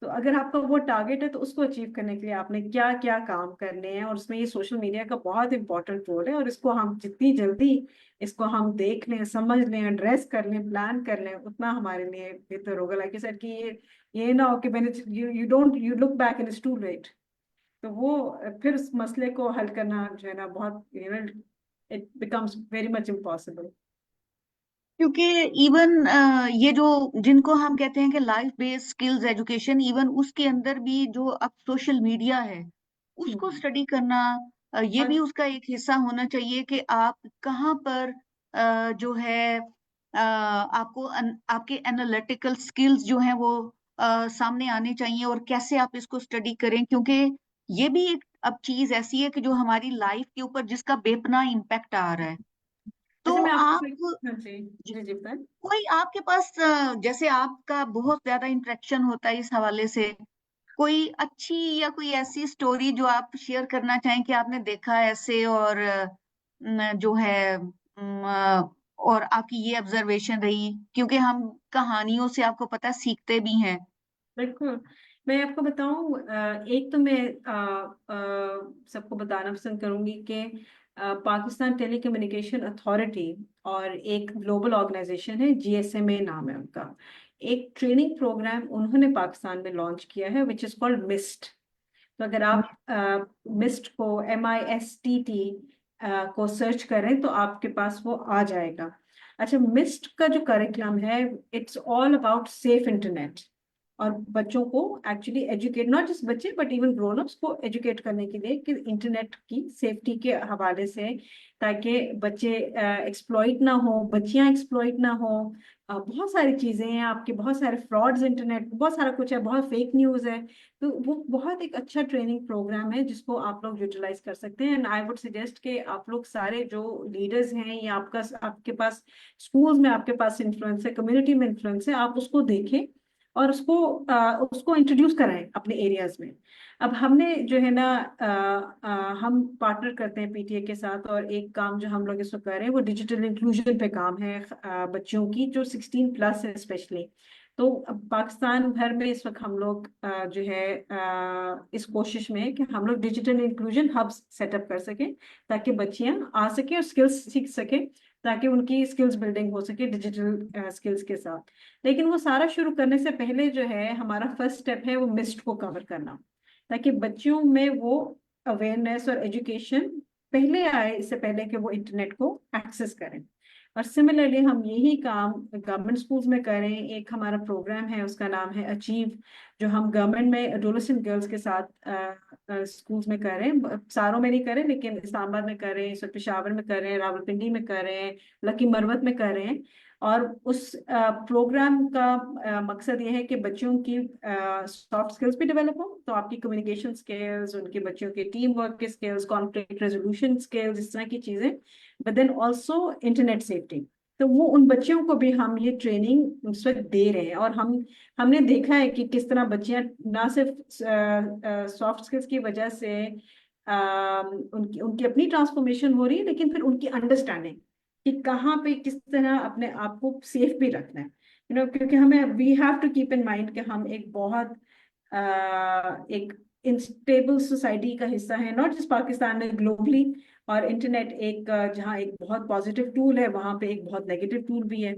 तो अगर आपका वो टारगेट है तो उसको अचीव करने के लिए आपने क्या क्या काम करने हैं, और उसमें ये सोशल मीडिया का बहुत इंपॉर्टेंट रोल है। और इसको हम जितनी जल्दी इसको हम देख लें, समझ लें, एड्रेस कर लें, प्लान कर लें, उतना हमारे लिए बेहतर होगा। लाइक सर कि ये ना हो कि मैंने you don't you look back and it's too late. तो वो फिर उस मसले को हल करना जो है ना बहुत it becomes very much impossible. क्योंकि इवन ये जो जिनको हम कहते हैं कि life based skills education, even उसके अंदर भी जो अब सोशल मीडिया है उसको हम्म। स्टडी करना ये और भी उसका एक हिस्सा होना चाहिए कि आप कहाँ पर जो है आपको आपके एनालिटिकल स्किल्स जो हैं वो सामने आने चाहिए, और कैसे आप इसको स्टडी करें, क्योंकि ये भी एक अब चीज ऐसी है कि जो हमारी लाइफ के ऊपर जिसका बेपनाह इम्पैक्ट आ रहा है। अच्छा, तो मैं आप, आपको हाँ जी जी जी बताएं। कोई आपके पास जैसे आपका बहुत ज्यादा इंटरेक्शन होता है इस हवाले से, कोई अच्छी या कोई ऐसी स्टोरी जो आप शेयर करना चाहें कि आपने देखा ऐसे, और जो है और आपकी ये ऑब्जर्वेशन रही, क्योंकि हम कहानियों से आपको पता है सीखते भी हैं। बिल्कुल। मैं आपको बताऊं, एक तो मैं सबको बताना पसंद करूंगी कि पाकिस्तान टेलीकम्युनिकेशन अथॉरिटी और एक ग्लोबल ऑर्गेनाइजेशन है, जीएसएमए नाम है उनका, एक ट्रेनिंग प्रोग्राम उन्होंने पाकिस्तान में लॉन्च किया है विच इज कॉल्ड मिस्ट। तो अगर आप मिस्ट को MISTT को सर्च करें तो आपके पास वो आ जाएगा। अच्छा, मिस्ट का जो करिकुलम है, it's all about safe internet, और बच्चों को एक्चुअली एजुकेट, नॉट जस्ट बच्चे बट इवन ग्रोन अप्स को एजुकेट करने के लिए कि इंटरनेट की सेफ्टी के हवाले से, ताकि बच्चे एक्सप्लॉइट ना हो, बच्चियां एक्सप्लॉइट ना हो। बहुत सारी चीजें हैं आपके, बहुत सारे फ्रॉड्स, इंटरनेट बहुत सारा कुछ है, बहुत फेक न्यूज है। तो वो बहुत एक अच्छा ट्रेनिंग प्रोग्राम है जिसको आप लोग यूटिलाइज कर सकते हैं। एंड आई वुड सजेस्ट कि आप लोग सारे जो लीडर्स हैं, या आपके पास स्कूल्स में आपके पास इन्फ्लुएंस है, कम्युनिटी में इन्फ्लुएंस है, आप उसको देखें और उसको इंट्रोड्यूस कराएं अपने एरियाज में। अब हमने जो है ना, हम पार्टनर करते हैं पीटीए के साथ, और एक काम जो हम लोग इस वक्त कर रहे हैं वो डिजिटल इंक्लूजन पे काम है, बच्चों की जो 16+ है स्पेशली। तो अब पाकिस्तान भर में इस वक्त हम लोग जो है इस कोशिश में है कि हम लोग डिजिटल इंक्लूजन हब्स सेटअप कर सकें, ताकि बच्चियां आ सकें और स्किल्स सीख सकें, ताकि उनकी स्किल्स बिल्डिंग हो सके डिजिटल स्किल्स के साथ। लेकिन वो सारा शुरू करने से पहले जो है, हमारा फर्स्ट स्टेप है वो मिस्ट को कवर करना, ताकि बच्चों में वो अवेयरनेस और एजुकेशन पहले आए, इससे पहले कि वो इंटरनेट को एक्सेस करें। और सिमिलरली हम यही काम गवर्नमेंट स्कूल्स में करें। एक हमारा प्रोग्राम है, उसका नाम है अचीव, जो हम गवर्नमेंट में एडोलेसेंट गर्ल्स के साथ स्कूल्स में करें, सारों में नहीं करें लेकिन इस्लामाबाद में करें, पेशावर में करें, रावलपिंडी में करें, लकी मरवत में करें। और उस प्रोग्राम का मकसद ये है कि बच्चों की सॉफ्ट स्किल्स भी डेवलप हो, तो आपकी कम्युनिकेशन स्किल्स, उनके बच्चों के टीम वर्क के स्किल्स, कॉन्फ्लिक्ट रेजोल्यूशन स्किल्स, इस तरह की चीजें, but then also internet safety. तो वो उन बच्चों को भी हम ये ट्रेनिंग उस वक्त दे रहे हैं। और हमने देखा है कि किस तरह बच्चियां ना सिर्फ सॉफ्ट स्किल्स की वजह से उनकी उनकी अपनी ट्रांसफॉर्मेशन हो रही है, लेकिन फिर उनकी अंडरस्टैंडिंग कि कहाँ पे किस तरह अपने आप को सेफ भी रखना है, क्योंकि हमें we have to keep in mind कि हम एक बहुत एक इंस्टेबल सोसाइटी का हिस्सा है, नॉट जस्ट पाकिस्तान में, ग्लोबली। और इंटरनेट एक जहाँ एक बहुत पॉजिटिव टूल है, वहाँ पे एक बहुत नेगेटिव टूल भी है,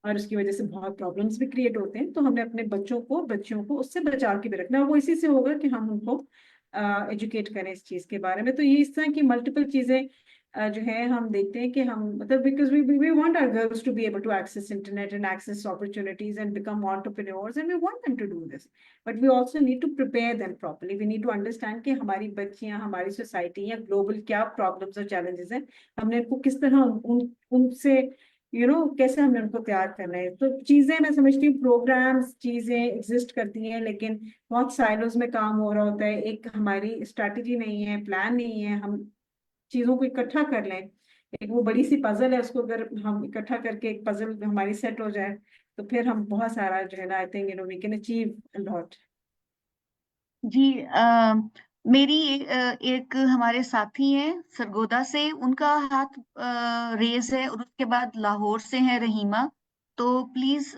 और उसकी वजह से बहुत प्रॉब्लम्स भी क्रिएट होते हैं। तो हमने अपने बच्चों को उससे बचा के भी रखना है। वो इसी से होगा कि हम उनको एजुकेट करें इस चीज़ के बारे में। तो ये इस तरह की मल्टीपल चीज़ें जो है हम देखते हैं कि हम, मतलब because we want our girls to be able to access internet and access opportunities and become entrepreneurs, and we want them to do this, but we also need to prepare them properly. We need to understand कि हमारी बच्चियां, हमारी society या global क्या problems और challenges हैं, हमने उनको किस तरह उनसे कैसे हमने उनको तैयार करना है। तो चीजें, मैं समझती हूँ प्रोग्राम्स, चीजें एग्जिस्ट करती हैं, लेकिन बहुत साइलोज में काम हो रहा होता है। एक हमारी स्ट्रैटेजी नहीं है, प्लान नहीं है, हम चीजों को इकट्ठा कर लें। एक वो बड़ी सी पजल है, उसको अगर हम इकट्ठा करके एक पजल हमारी सेट हो जाए, तो फिर हम बहुत सारा जो है ना, I think we can achieve a lot. जी, मेरी एक हमारे साथी हैं सरगोदा से, उनका हाथ रेज है, और उसके बाद लाहौर से है रहीमा। तो प्लीज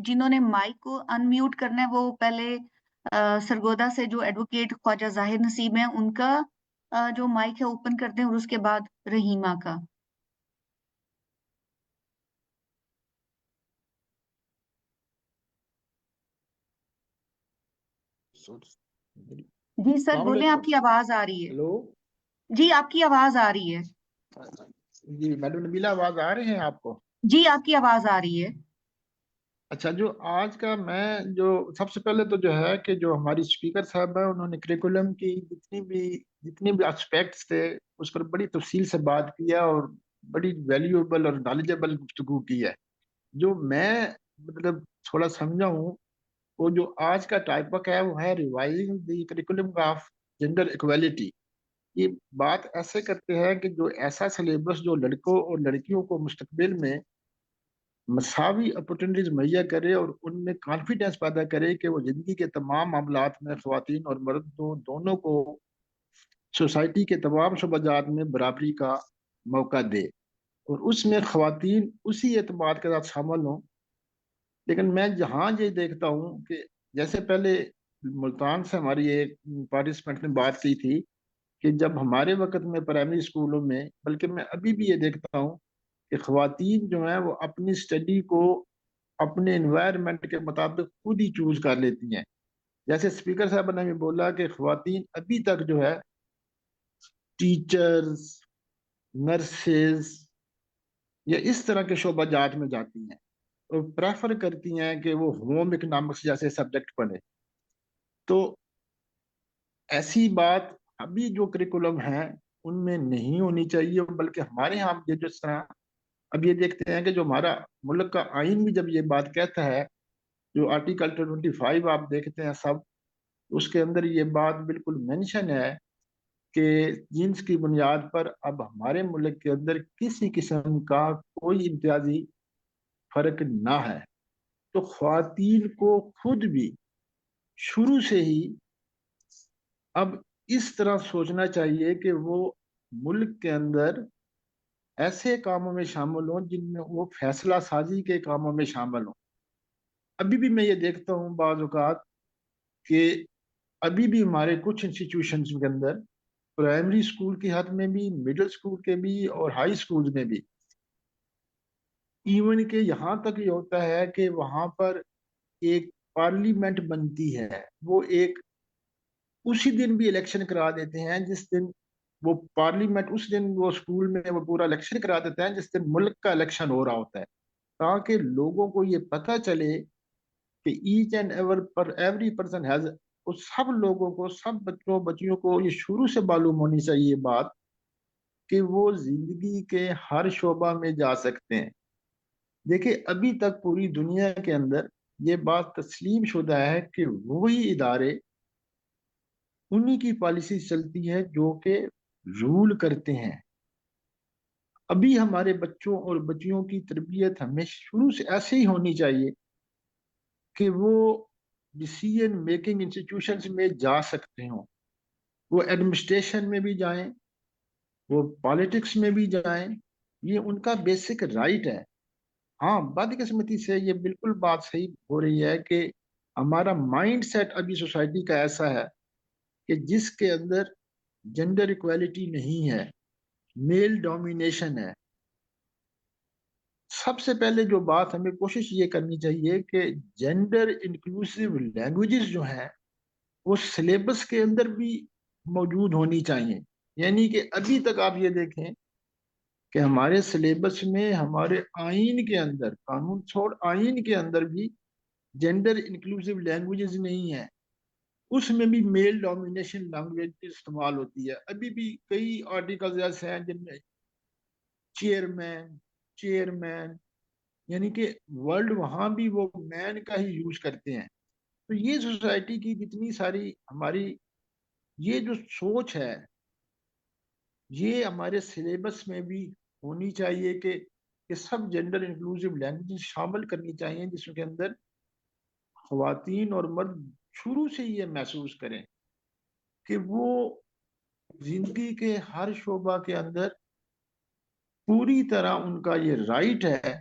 जिन्होंने माइक को अनम्यूट करना है वो पहले सरगोदा से जो एडवोकेट ख्वाजा जाहिर नसीम है उनका जो माइक है ओपन कर दें, और उसके बाद रहीमा का। जी सर अस्सलाम बोले, वालेकुम। आपकी आवाज आ रही है। हेलो। जी आपकी आवाज आ रही है। जी मैडम नबीला, आवाज आ रही है आपको? जी आपकी आवाज आ रही है। अच्छा, जो आज का मैं जो सबसे पहले तो जो है कि जो हमारी स्पीकर साहब है, उन्होंने करिकुलम की जितनी भी एस्पेक्ट्स थे उस पर बड़ी तफसील से बात किया और बड़ी वैल्यूएबल और नॉलेजेबल गुफ्तगू की है। जो मैं मतलब थोड़ा समझा हूँ, वो जो आज का टॉपिक है वो है revising the curriculum of gender equality. ये बात ऐसे करते हैं कि जो ऐसा सिलेबस जो लड़कों और लड़कियों को मुस्तकबिल में मसावी अपॉर्चुनिटीज मुहैया करे और उनमें कॉन्फिडेंस पैदा करे कि वो जिंदगी के तमाम मामलात में खवातीन और मर्द दोनों को सोसाइटी के तमाम शोबाजात में बराबरी का मौका दे और उसमें खवातीन उसी एतमाद के साथ शामिल हों। लेकिन मैं जहाँ ये देखता हूँ कि जैसे पहले मुल्तान से हमारी एक पार्टिसिपेंट ने बात की थी कि जब हमारे वक्त में प्राइमरी स्कूलों में, बल्कि मैं अभी भी ये देखता हूँ कि खवातीन जो हैं वो अपनी स्टडी को अपने इन्वायरमेंट के मुताबिक खुद ही चूज कर लेती हैं। जैसे स्पीकर साहब ने भी बोला कि खवातीन अभी तक जो है टीचर्स, नर्सेज या इस तरह के शोबाजात में जाती हैं और प्रेफर करती हैं कि वो होम इकोनॉमिक्स जैसे सब्जेक्ट पढ़े। तो ऐसी बात अभी जो करिकुलम है उनमें नहीं होनी चाहिए, बल्कि हमारे यहाँ ये जिस तरह अब ये देखते हैं कि जो हमारा मुल्क का आइन भी जब ये बात कहता है, जो आर्टिकल 25 आप देखते हैं सब, उसके अंदर ये बात बिल्कुल मेंशन है कि जीन्स की बुनियाद पर अब हमारे मुल्क के अंदर किसी किस्म का कोई इम्तियाजी फर्क ना है। तो ख्वातीन को खुद भी शुरू से ही अब इस तरह सोचना चाहिए कि वो मुल्क के अंदर ऐसे कामों में शामिल हों जिनमें वो फैसला साजी के कामों में शामिल हों। अभी भी मैं ये देखता हूँ बाज़ औक़ात कि अभी भी हमारे कुछ इंस्टीट्यूशंस के अंदर प्राइमरी स्कूल की हद में भी, मिडिल स्कूल के भी और हाई स्कूल में भी, इवन के यहाँ तक ये होता है कि वहाँ पर एक पार्लियामेंट बनती है, वो एक उसी दिन भी इलेक्शन करा देते हैं जिस दिन वो पार्लियामेंट, उस दिन वो स्कूल में वो पूरा इलेक्शन करा देते हैं जिस दिन मुल्क का इलेक्शन हो रहा होता है, ताकि लोगों को ये पता चले कि ईच एंड एवर पर एवरी पर्सन हैज, उस सब लोगों को, सब बच्चों बच्चियों को ये शुरू से मालूम होनी चाहिए बात कि वो जिंदगी के हर शोबा में जा सकते हैं। देखिए, अभी तक पूरी दुनिया के अंदर ये बात तस्लीम शुदा है कि वही इदारे, उन्हीं की पॉलिसी चलती है जो कि रूल करते हैं। अभी हमारे बच्चों और बच्चियों की तरबियत हमें शुरू से ऐसे ही होनी चाहिए कि वो डिसीजन मेकिंग इंस्टीट्यूशंस में जा सकते हों, वो एडमिनिस्ट्रेशन में भी जाएं, वो पॉलिटिक्स में भी जाएं, ये उनका बेसिक राइट है। हाँ, बदकिस्मती से ये बिल्कुल बात सही हो रही है कि हमारा माइंड सेट अभी सोसाइटी का ऐसा है कि जिसके अंदर जेंडर इक्वालिटी नहीं है, मेल डोमिनेशन है। सबसे पहले जो बात हमें कोशिश ये करनी चाहिए कि जेंडर इंक्लूसिव लैंग्वेजेस जो हैं वो सिलेबस के अंदर भी मौजूद होनी चाहिए। यानी कि अभी तक आप ये देखें कि हमारे सिलेबस में, हमारे आइन के अंदर, कानून छोड़ आइन के अंदर भी जेंडर इंक्लूसिव लैंग्वेजेस नहीं है, उसमें भी मेल डोमिनेशन लैंग्वेज इस्तेमाल होती है। अभी भी कई आर्टिकल्स ऐसे हैं जिनमें चेयरमैन, चेयरमैन, यानी कि वर्ल्ड वहां भी वो मैन का ही यूज करते हैं। तो ये सोसाइटी की जितनी सारी हमारी ये जो सोच है, ये हमारे सिलेबस में भी होनी चाहिए कि सब जेंडर इंक्लूसिव लैंग्वेज शामिल करनी चाहिए, जिसके अंदर खवातीन और मर्द शुरू से ये महसूस करें कि वो जिंदगी के हर शोबा के अंदर पूरी तरह उनका ये राइट है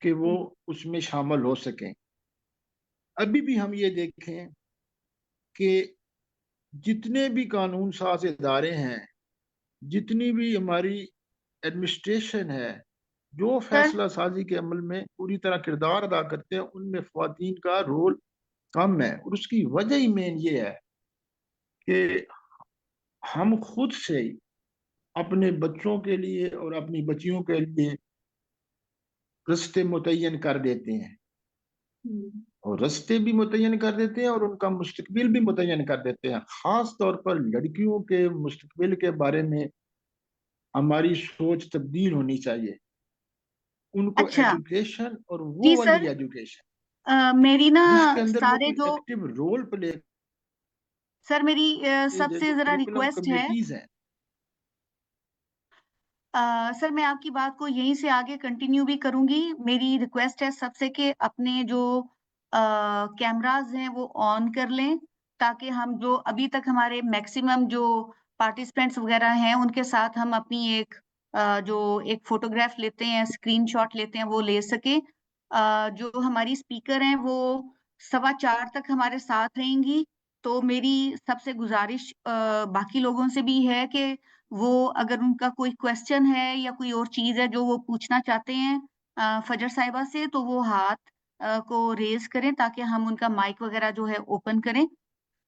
कि वो उसमें शामिल हो सकें। अभी भी हम ये देखें कि जितने भी कानून साज इदारे हैं, जितनी भी हमारी एडमिनिस्ट्रेशन है, जो सर फैसला साजी के अमल में पूरी तरह किरदार अदा करते हैं, उनमें ख्वातीन का रोल कम है। और उसकी वजह ही मेन ये है कि हम खुद से ही अपने बच्चों के लिए और अपनी बच्चियों के लिए रास्ते मुतय्यन कर देते हैं। और रास्ते भी मुतय्यन कर देते हैं और उनका मुस्तकबिल भी मुतय्यन कर देते हैं। खास तौर पर लड़कियों के मुस्तकबिल के बारे में हमारी सोच तब्दील होनी चाहिए। उनको अच्छा। एजुकेशन और जी वो वाली सर, एजुकेशन मेरी ना जिसके अंदर वो सारे कोई जो एक्टिव रोल प्ले सर मेरी जो सबसे जरा करिकुलम रिक्वेस्ट है। कमिटीज हैं। सर मैं आपकी बात को यहीं से आगे कंटिन्यू भी करूंगी। मेरी रिक्वेस्ट है सबसे कि अपने जो कैमरास हैं वो ऑन कर लें, ताकि हम जो अभी तक हमारे मैक्सिमम जो पार्टिसिपेंट्स वगैरह हैं उनके साथ हम अपनी जो एक फोटोग्राफ लेते हैं, स्क्रीनशॉट लेते हैं, वो ले सके। जो हमारी स्पीकर हैं वो 4:15 तक हमारे साथ रहेंगी। तो मेरी सबसे गुजारिश बाकी लोगों से भी है कि वो अगर उनका कोई क्वेश्चन है या कोई और चीज है जो वो पूछना चाहते हैं फजर साहिबा से, तो वो हाथ को रेज करें ताकि हम उनका माइक वगैरह जो है ओपन करें।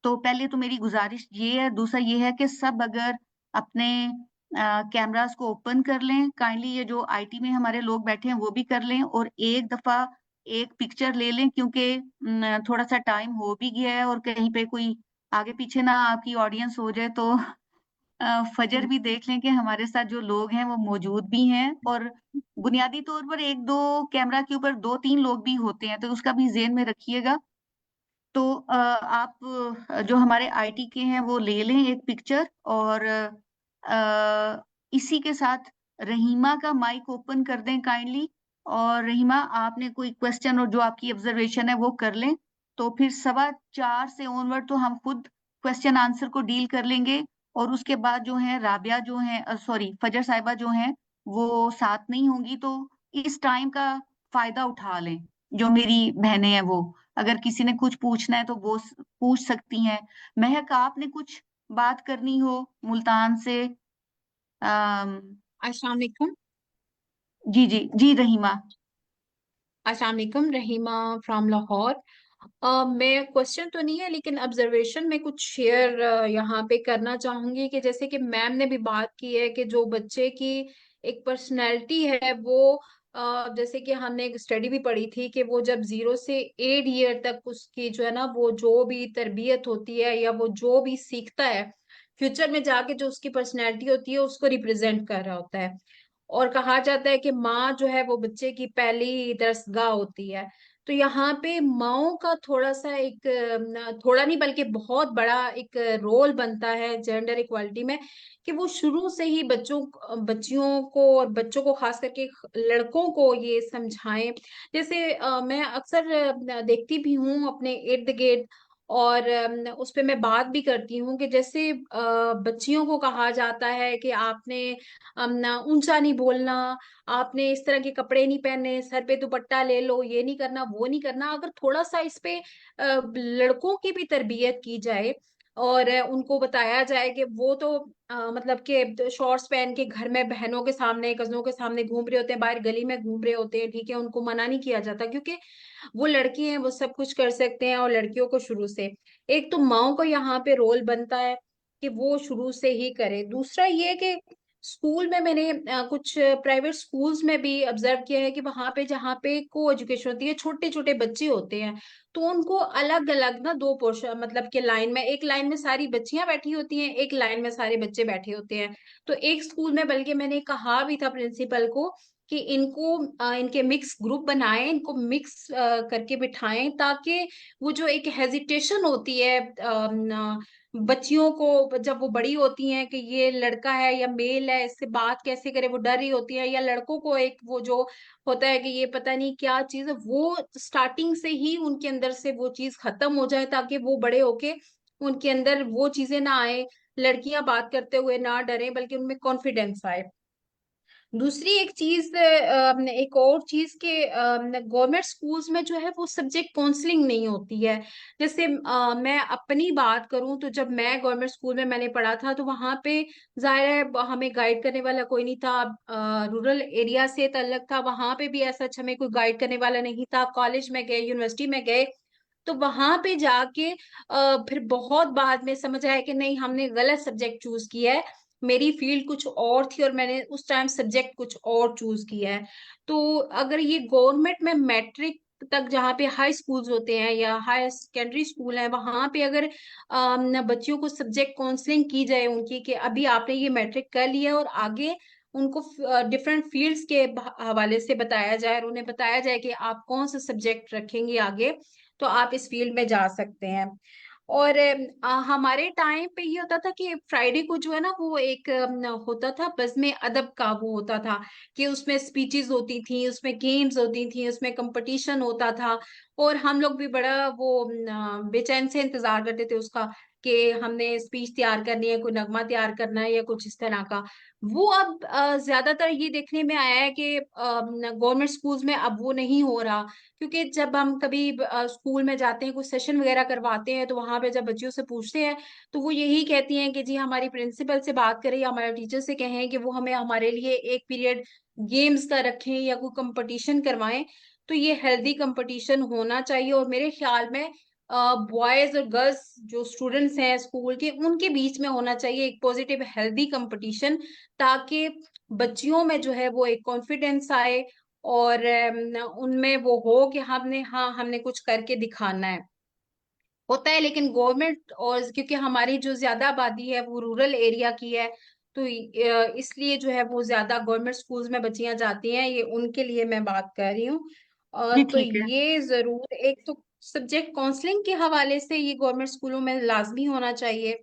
तो पहले तो मेरी गुजारिश ये है। दूसरा ये है कि सब अगर अपने कैमरास को ओपन कर लें, काइंडली ये जो आईटी में हमारे लोग बैठे हैं वो भी कर लें, और एक दफा एक पिक्चर ले लें, क्योंकि थोड़ा सा टाइम हो भी गया है और कहीं पे कोई आगे पीछे ना आपकी ऑडियंस हो जाए, तो फजर भी देख लें कि हमारे साथ जो लोग हैं वो मौजूद भी हैं। और बुनियादी तौर पर एक दो कैमरा के ऊपर 2-3 लोग भी होते हैं, तो उसका भी ज़हन में रखिएगा। तो आप जो हमारे आईटी के हैं वो ले लें एक पिक्चर, और इसी के साथ रहीमा का माइक ओपन कर दें काइंडली। और रहीमा, आपने कोई क्वेश्चन और जो आपकी ऑब्जर्वेशन है वो कर लें। तो फिर 4:15 से ऑनवर्ड तो हम खुद क्वेश्चन आंसर को डील कर लेंगे। और उसके बाद जो है राबिया जो है, सॉरी फजर साहिबा जो हैं, वो साथ नहीं होंगी। तो इस टाइम का फायदा उठा लें। जो मेरी बहनें हैं वो, अगर किसी ने कुछ पूछना है तो वो पूछ सकती हैं। महक, आपने कुछ बात करनी हो मुल्तान से? अम, अस्सलाम वालेकुम। जी जी जी रहीमा। अस्सलाम वालेकुम, रहीमा फ्रॉम लाहौर। मैं क्वेश्चन तो नहीं है लेकिन ऑब्जर्वेशन में कुछ शेयर यहाँ पे करना चाहूंगी कि जैसे कि मैम ने भी बात की है कि जो बच्चे की एक पर्सनैलिटी है वो जैसे कि हमने एक स्टडी भी पढ़ी थी कि वो जब 0 से 8 ईयर तक उसकी जो है ना वो जो भी तरबियत होती है या वो जो भी सीखता है फ्यूचर में जाके जो उसकी पर्सनैलिटी होती है उसको रिप्रेजेंट कर रहा होता है। और कहा जाता है कि माँ जो है वो बच्चे की पहली दरसगाह होती है। तो यहाँ पे माओ का थोड़ा सा एक थोड़ा नहीं बल्कि बहुत बड़ा एक रोल बनता है जेंडर इक्वालिटी में कि वो शुरू से ही बच्चियों को और बच्चों को खास करके लड़कों को ये समझाएं। जैसे मैं अक्सर देखती भी हूँ अपने इर्द गिर्द और उस पे मैं बात भी करती हूँ कि जैसे बच्चियों को कहा जाता है कि आपने ना ऊंचा नहीं बोलना, आपने इस तरह के कपड़े नहीं पहनने, सर पे दुपट्टा ले लो, ये नहीं करना वो नहीं करना। अगर थोड़ा सा इस पे लड़कों की भी तरबियत की जाए और उनको बताया जाए कि वो तो मतलब कि शॉर्ट्स पहन के घर में बहनों के सामने कजनों के सामने घूम रहे होते हैं, बाहर गली में घूम रहे होते हैं, ठीक है, उनको मना नहीं किया जाता क्योंकि वो लड़की हैं, वो सब कुछ कर सकते हैं। और लड़कियों को शुरू से एक तो माओ को यहाँ पे रोल बनता है कि वो शुरू से ही करे। दूसरा ये कि स्कूल में मैंने कुछ प्राइवेट स्कूल्स में भी ऑब्जर्व किया है कि वहां पे जहाँ पे को एजुकेशन होती है, छोटे छोटे बच्चे होते हैं, तो उनको अलग अलग ना दो पोर्शन मतलब कि लाइन में, एक लाइन में सारी बच्चियां बैठी होती हैं, एक लाइन में सारे बच्चे बैठे होते हैं। तो एक स्कूल में बल्कि मैंने कहा भी था प्रिंसिपल को कि इनको इनके मिक्स ग्रुप बनाएं, इनको मिक्स करके बिठाएं ताकि वो जो एक हेजिटेशन होती है बच्चियों को जब वो बड़ी होती हैं कि ये लड़का है या मेल है, इससे बात कैसे करे, वो डर रही होती है, या लड़कों को एक वो जो होता है कि ये पता नहीं क्या चीज है, वो स्टार्टिंग से ही उनके अंदर से वो चीज खत्म हो जाए ताकि वो बड़े होके उनके अंदर वो चीजें ना आए, लड़कियां बात करते हुए ना डरे बल्कि उनमें कॉन्फिडेंस आए। दूसरी एक चीज एक और चीज के गवर्नमेंट स्कूल्स में जो है वो सब्जेक्ट काउंसलिंग नहीं होती है। जैसे मैं अपनी बात करूं तो जब मैं गवर्नमेंट स्कूल में मैंने पढ़ा था तो वहां पे जाहिर है हमें गाइड करने वाला कोई नहीं था। रूरल एरिया से ताल्लुक था, वहां पे भी ऐसा हमें कोई गाइड करने वाला नहीं था। कॉलेज में गए, यूनिवर्सिटी में गए, तो वहां पे जाके फिर बहुत बाद में समझ आया कि नहीं, हमने गलत सब्जेक्ट चूज किया है। मेरी फील्ड कुछ और थी और मैंने उस टाइम सब्जेक्ट कुछ और चूज किया है। तो अगर ये गवर्नमेंट में मैट्रिक तक जहाँ पे हाई स्कूल्स होते हैं या हाई सेकेंडरी स्कूल है, वहां पे अगर बच्चियों को सब्जेक्ट काउंसलिंग की जाए उनकी, कि अभी आपने ये मैट्रिक कर लिया और आगे उनको डिफरेंट फील्ड्स के हवाले से बताया जाए और उन्हें बताया जाए कि आप कौन सा सब्जेक्ट रखेंगे आगे, तो आप इस फील्ड में जा सकते हैं। और हमारे टाइम पे ये होता था कि फ्राइडे को जो है ना, वो एक होता था बज़्म अदब का, वो होता था कि उसमें स्पीचेस होती थी, उसमें गेम्स होती थी, उसमें कंपटीशन होता था। और हम लोग भी बड़ा वो बेचैन से इंतजार करते थे उसका, कि हमने स्पीच तैयार करनी है, कोई नगमा तैयार करना है या कुछ इस तरह का। वो अब ज्यादातर ये देखने में आया है कि गवर्नमेंट स्कूल्स में अब वो नहीं हो रहा। क्योंकि जब हम कभी स्कूल में जाते हैं, कुछ सेशन वगैरह करवाते हैं, तो वहां पे जब बच्चियों से पूछते हैं, तो वो यही कहती हैं कि जी हमारी प्रिंसिपल से बात करें या हमारे टीचर से कहें कि वो हमें हमारे लिए एक पीरियड गेम्स का रखें या कोई कंपटीशन करवाएं। तो ये हेल्दी कंपटीशन होना चाहिए, और मेरे ख्याल में बॉयज और गर्ल्स जो स्टूडेंट्स हैं स्कूल के, उनके बीच में होना चाहिए एक पॉजिटिव हेल्दी कंपटीशन, ताकि बच्चियों में जो है वो एक कॉन्फिडेंस आए, और उनमें वो हो कि हमने कुछ करके दिखाना है। होता है लेकिन गवर्नमेंट, और क्योंकि हमारी जो ज्यादा आबादी है वो रूरल एरिया की है, तो इसलिए जो है वो ज्यादा गवर्नमेंट स्कूल्स में बच्चियां जाती हैं, ये उनके लिए मैं बात कर रही हूँ। जी तो ठीक है। ये जरूर एक तो सब्जेक्ट काउंसलिंग के हवाले से ये गवर्नमेंट स्कूलों में लाजमी होना चाहिए,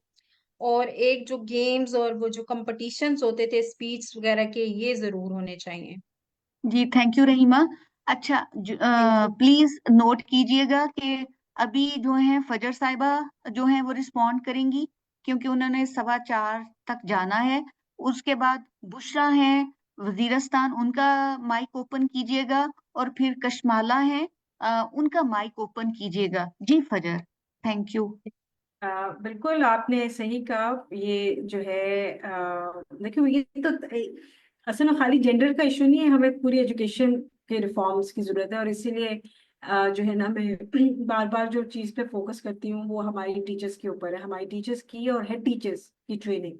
और एक जो गेम्स और वो जो कंपटीशंस होते थे स्पीच वगैरह के, ये जरूर होने चाहिए। जी थैंक यू रहीमा। अच्छा, थैंक यू। प्लीज नोट कीजिएगा कि अभी जो है फजर साहिबा जो है वो रिस्पॉन्ड करेंगी, क्योंकि उन्होंने 4:15 तक जाना है। उसके बाद बुशरा है वजीरस्तान, उनका माइक ओपन कीजिएगा, और फिर कशमाला है, उनका माइक ओपन कीजिएगा। जी फजर, थैंक यू। बिल्कुल आपने सही कहा। ये जो है देखिए, ये तो असल में खाली जेंडर का इशू नहीं है, हमें पूरी एजुकेशन के रिफॉर्म्स की जरूरत है। और इसीलिए जो है ना, मैं बार बार जो चीज़ पे फोकस करती हूँ वो हमारी टीचर्स के ऊपर है, हमारी टीचर्स की और हेड टीचर्स की ट्रेनिंग।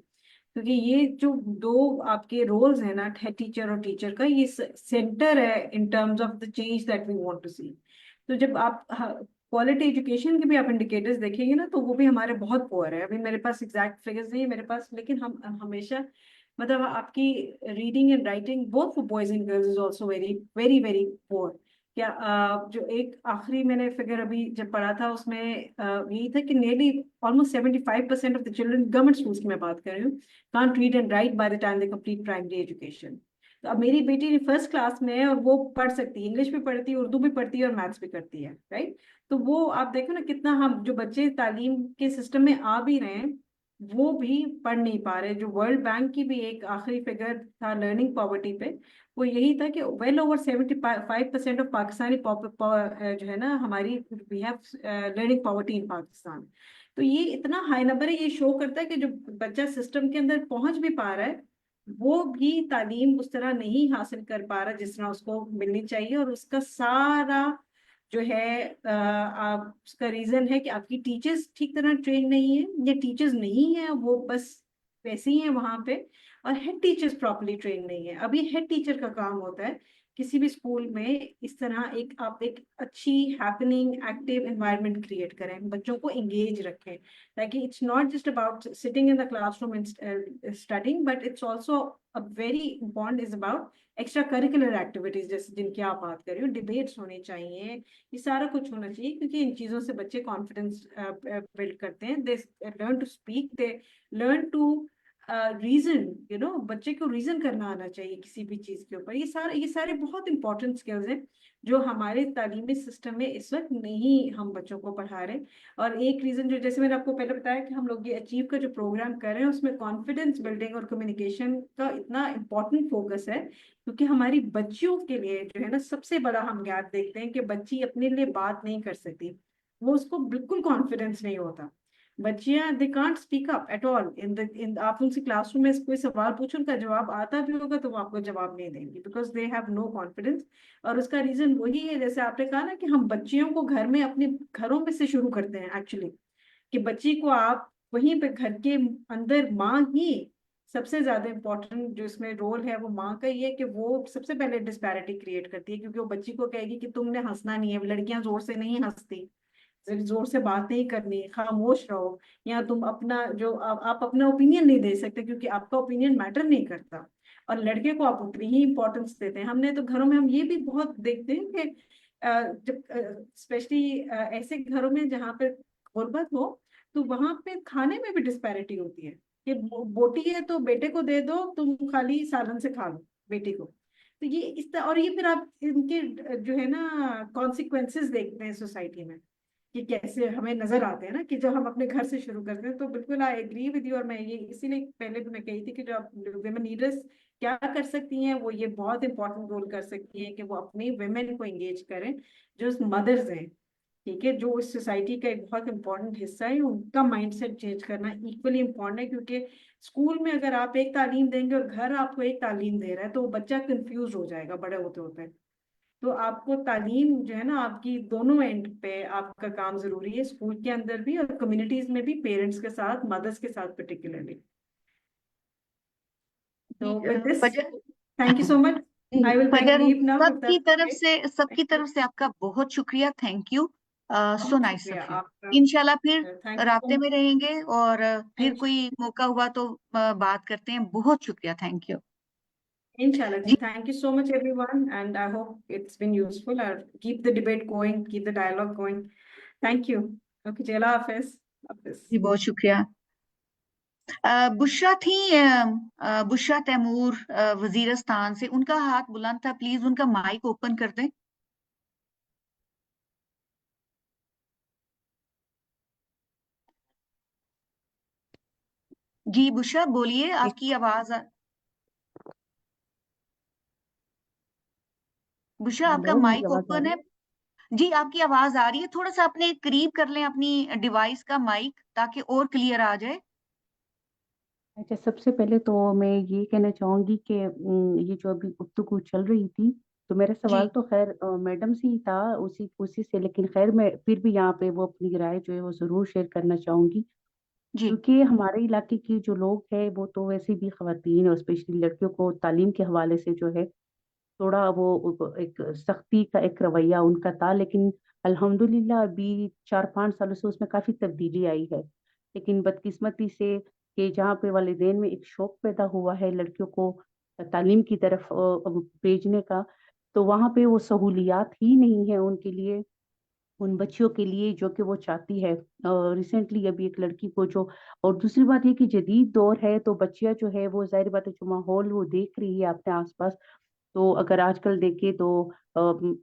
क्योंकि ये जो दो आपके रोल्स हैं ना, हेड टीचर और टीचर का, ये सेंटर है in terms of the change that we want to see. तो जब आप क्वालिटी एजुकेशन के भी आप इंडिकेटर्स देखेंगे ना, तो वो भी हमारे बहुत पुअर है। अभी मेरे पास एग्जैक्ट फिगर्स नहीं है मेरे पास, लेकिन हम हमेशा मतलब आपकी reading and writing both for boys and girls is also very very very poor. क्या जो एक आखिरी मैंने फिगर अभी जब पढ़ा था, उसमें यही था कि nearly almost 75% of the children, government schools की मैं बात कर रही हूँ, can't read and right by the time they complete primary education. तो अब मेरी बेटी फर्स्ट क्लास में है और वो पढ़ सकती है, इंग्लिश भी पढ़ती है, उर्दू भी पढ़ती है और मैथ्स भी करती है, राइट। तो वो आप देखो ना, कितना हम जो बच्चे तालीम के सिस्टम में आ भी रहे हैं, वो भी पढ़ नहीं पा रहे। जो वर्ल्ड बैंक की भी एक आखिरी फिगर था लर्निंग पॉवर्टी पे, वो यही था कि वेल ओवर 75% ऑफ पाकिस्तानी जो है ना हमारी, we have learning poverty in Pakistan. तो ये इतना हाई नंबर है, ये शो करता है कि जो बच्चा सिस्टम के अंदर पहुंच भी पा रहा है, वो भी तालीम उस तरह नहीं हासिल कर पा रहा जिस तरह उसको मिलनी चाहिए। और उसका सारा जो है उसका रीजन है कि आपकी टीचर्स ठीक तरह ट्रेन नहीं है, या टीचर्स नहीं है वो बस वैसे ही है वहां पे, और हेड टीचर्स प्रॉपरली ट्रेन नहीं है। अभी हेड टीचर का काम होता है किसी भी स्कूल में इस तरह आप एक अच्छी हैपनिंग एक्टिव एनवायरनमेंट क्रिएट करें, बच्चों को एंगेज रखें, ताकि it's not just about sitting in the classroom and studying, but it's also a very important is about extra curricular activities, जैसे जिनकी आप बात कर रही हो, डिबेट्स होने चाहिए, ये सारा कुछ होना चाहिए। क्योंकि इन चीज़ों से बच्चे कॉन्फिडेंस बिल्ड करते हैं, they learn to speak, they learn to reason, बच्चे को रीजन करना आना चाहिए किसी भी चीज के ऊपर। ये सारे बहुत इंपॉर्टेंट स्किल्स हैं जो हमारे तालीमी सिस्टम में इस वक्त नहीं हम बच्चों को पढ़ा रहे। और एक रीजन जो, जैसे मैंने आपको पहले बताया कि हम लोग ये अचीव का जो प्रोग्राम कर रहे हैं, उसमें कॉन्फिडेंस बिल्डिंग और कम्युनिकेशन का इतना इंपॉर्टेंट फोकस है। क्योंकि हमारी बच्चियों के लिए जो है ना, सबसे बड़ा हम गैप देखते हैं कि बच्ची अपने लिए बात नहीं कर सकती, वो उसको बिल्कुल कॉन्फिडेंस नहीं होता। बच्चियां they can't speak up at all in आप उनसे क्लासरूम में कोई सवाल पूछो, उनका जवाब आता भी होगा तो वो आपको जवाब नहीं देंगी, because they have no confidence. और उसका रीजन वही है, जैसे आपने कहा ना, कि हम बच्चियों को घर में अपने घरों में से शुरू करते हैं एक्चुअली, कि बच्ची को आप वहीं पे घर के अंदर माँ ही सबसे ज्यादा इम्पोर्टेंट जो इसमें रोल है वो माँ का ही है कि वो सबसे पहले डिस्पैरिटी क्रिएट करती है, क्योंकि वो बच्ची को कहेगी कि तुमने हंसना नहीं है, लड़कियां जोर से नहीं हंसती, जोर से बात नहीं करनी, खामोश रहो, या तुम अपना जो आप अपना ओपिनियन नहीं दे सकते क्योंकि आपका ओपिनियन मैटर नहीं करता, और लड़के को आप उतनी ही इंपॉर्टेंस देते हैं। हमने तो घरों में हम ये भी बहुत देखते हैं कि जब स्पेशली ऐसे घरों में जहाँ पे गुर्बत हो, तो वहां पे खाने में भी डिस्पैरिटी होती है कि बोटी है तो बेटे को दे दो, तुम खाली सालन से खा लो बेटी को। तो ये इस तरह, और ये फिर आप इनके जो है ना कॉन्सिक्वेंसेस देखते हैं सोसाइटी में कि कैसे हमें नजर आते हैं ना, कि जब हम अपने घर से शुरू करते हैं। तो बिल्कुल आई एग्री विद यू, और मैं ये इसीलिए पहले भी मैं कही थी कि जो विमेन लीडर्स क्या कर सकती हैं, वो ये बहुत इंपॉर्टेंट रोल कर सकती हैं कि वो अपनी वेमेन को एंगेज करें, जो मदर्स हैं, ठीक है, जो इस सोसाइटी का एक बहुत इंपॉर्टेंट हिस्सा है, उनका माइंडसेट चेंज करना इक्वली इंपॉर्टेंट है। क्योंकि स्कूल में अगर आप एक तालीम देंगे और घर आपको एक तालीम दे रहा है, तो वो बच्चा कंफ्यूज हो जाएगा बड़े होते होते। तो आपको तालीम जो है ना, आपकी दोनों एंड पे आपका काम जरूरी है, स्कूल के अंदर भी और कम्युनिटीज में भी, पेरेंट्स के साथ, मदर्स के साथ पर्टिकुलरली। जी, तो विद दिस, फजर थैंक यू सो मच। जी, आई विल टेक फजर, लीव नाउ इफ सबकी दैट्स तरफ ओके। से सबकी थैंक यू, तरफ से आपका बहुत शुक्रिया, थैंक यू, सो बहुत नाइस शुक्रिया ऑफ यू। आपका। इंशाल्लाह फिर थैंक यू सो राब्ते में रहेंगे, और फिर मच। कोई मौका हुआ तो बात करते हैं। बहुत शुक्रिया, थैंक यू Inshallah जी। ji, thank you so much everyone, and I hope it's been useful. I'll keep the debate going, keep the dialogue going. Thank you. Okay, Jela Hafiz. Hafiz. जी, बहुत शुक्रिया। बुशरा थी, बुशरा तैमूर, वजीरस्तान से, उनका हाथ बुलंद था, प्लीज उनका माइक ओपन कर दें। जी बुशरा, बोलिए, आपकी आवाज बुशरा, आपका हेलो, मेरी माइक आवाज आ ओपन रही है। है? जी, आपकी आवाज आ रही है, थोड़ा सा अपने करीब कर लें अपनी डिवाइस का माइक, ताकि और क्लियर आ जाए। अच्छा, सबसे पहले तो मैं ये कहना चाहूंगी कि ये जो अभी गुफ्तगू चल रही थी, तो मेरा सवाल जी तो खैर मैडम से ही था, उसी उसी से, लेकिन खैर मैं फिर भी यहाँ पे वो अपनी राय जो है वो जरूर शेयर करना चाहूंगी। जी क्योंकि हमारे इलाके की जो लोग हैं वो तो वैसे भी खवातीन और स्पेशली लड़कियों को तालीम के हवाले से जो है थोड़ा वो एक सख्ती का एक रवैया उनका था, लेकिन अल्हम्दुलिल्लाह अभी 4-5 सालों से उसमें काफी तब्दीली आई है। लेकिन बदकिस्मती से कि जहाँ पे वालिदैन में एक शौक पैदा हुआ है लड़कियों को तालीम की तरफ भेजने का, तो वहाँ पे वो सहूलियात ही नहीं है उनके लिए, उन बच्चियों के लिए जो कि वो चाहती है। रिसेंटली अभी एक लड़की को जो, और दूसरी बात ये कि जदीद दौर है, तो बच्चियां जो है वो जाहिर बात है जो माहौल वो देख रही है अपने आसपास, तो अगर आजकल देखें तो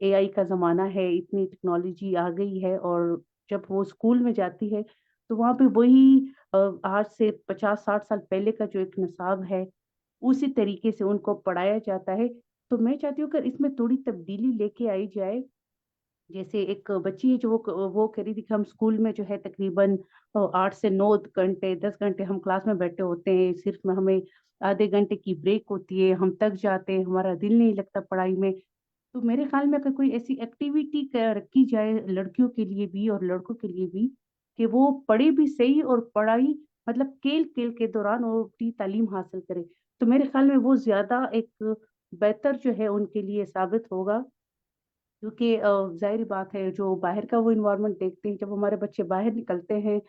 एआई का जमाना है, इतनी टेक्नोलॉजी आ गई है, और जब वो स्कूल में जाती है तो वहाँ पे वही आज से 50-60 साल पहले का जो एक निसाब है उसी तरीके से उनको पढ़ाया जाता है। तो मैं चाहती हूँ कि इसमें थोड़ी तब्दीली लेके आई जाए। जैसे एक बच्ची है जो वो कह रही थी कि हम स्कूल में जो है तकरीबन 8 से 9 घंटे 10 घंटे हम क्लास में बैठे होते हैं, सिर्फ में हमें आधे घंटे की ब्रेक होती है, हम थक जाते हैं, हमारा दिल नहीं लगता पढ़ाई में। तो मेरे ख्याल में अगर कोई ऐसी एक्टिविटी रखी जाए लड़कियों के लिए भी और लड़कों के लिए भी, कि वो पढ़े भी सही और पढ़ाई मतलब खेल खेल के दौरान वो अपनी तालीम हासिल करे, तो मेरे ख्याल में वो ज्यादा एक बेहतर जो है उनके लिए साबित होगा। क्योंकि जाहिर बात है जो बाहर का वो इन्वायरमेंट देखते हैं, जब हमारे बच्चे बाहर निकलते हैं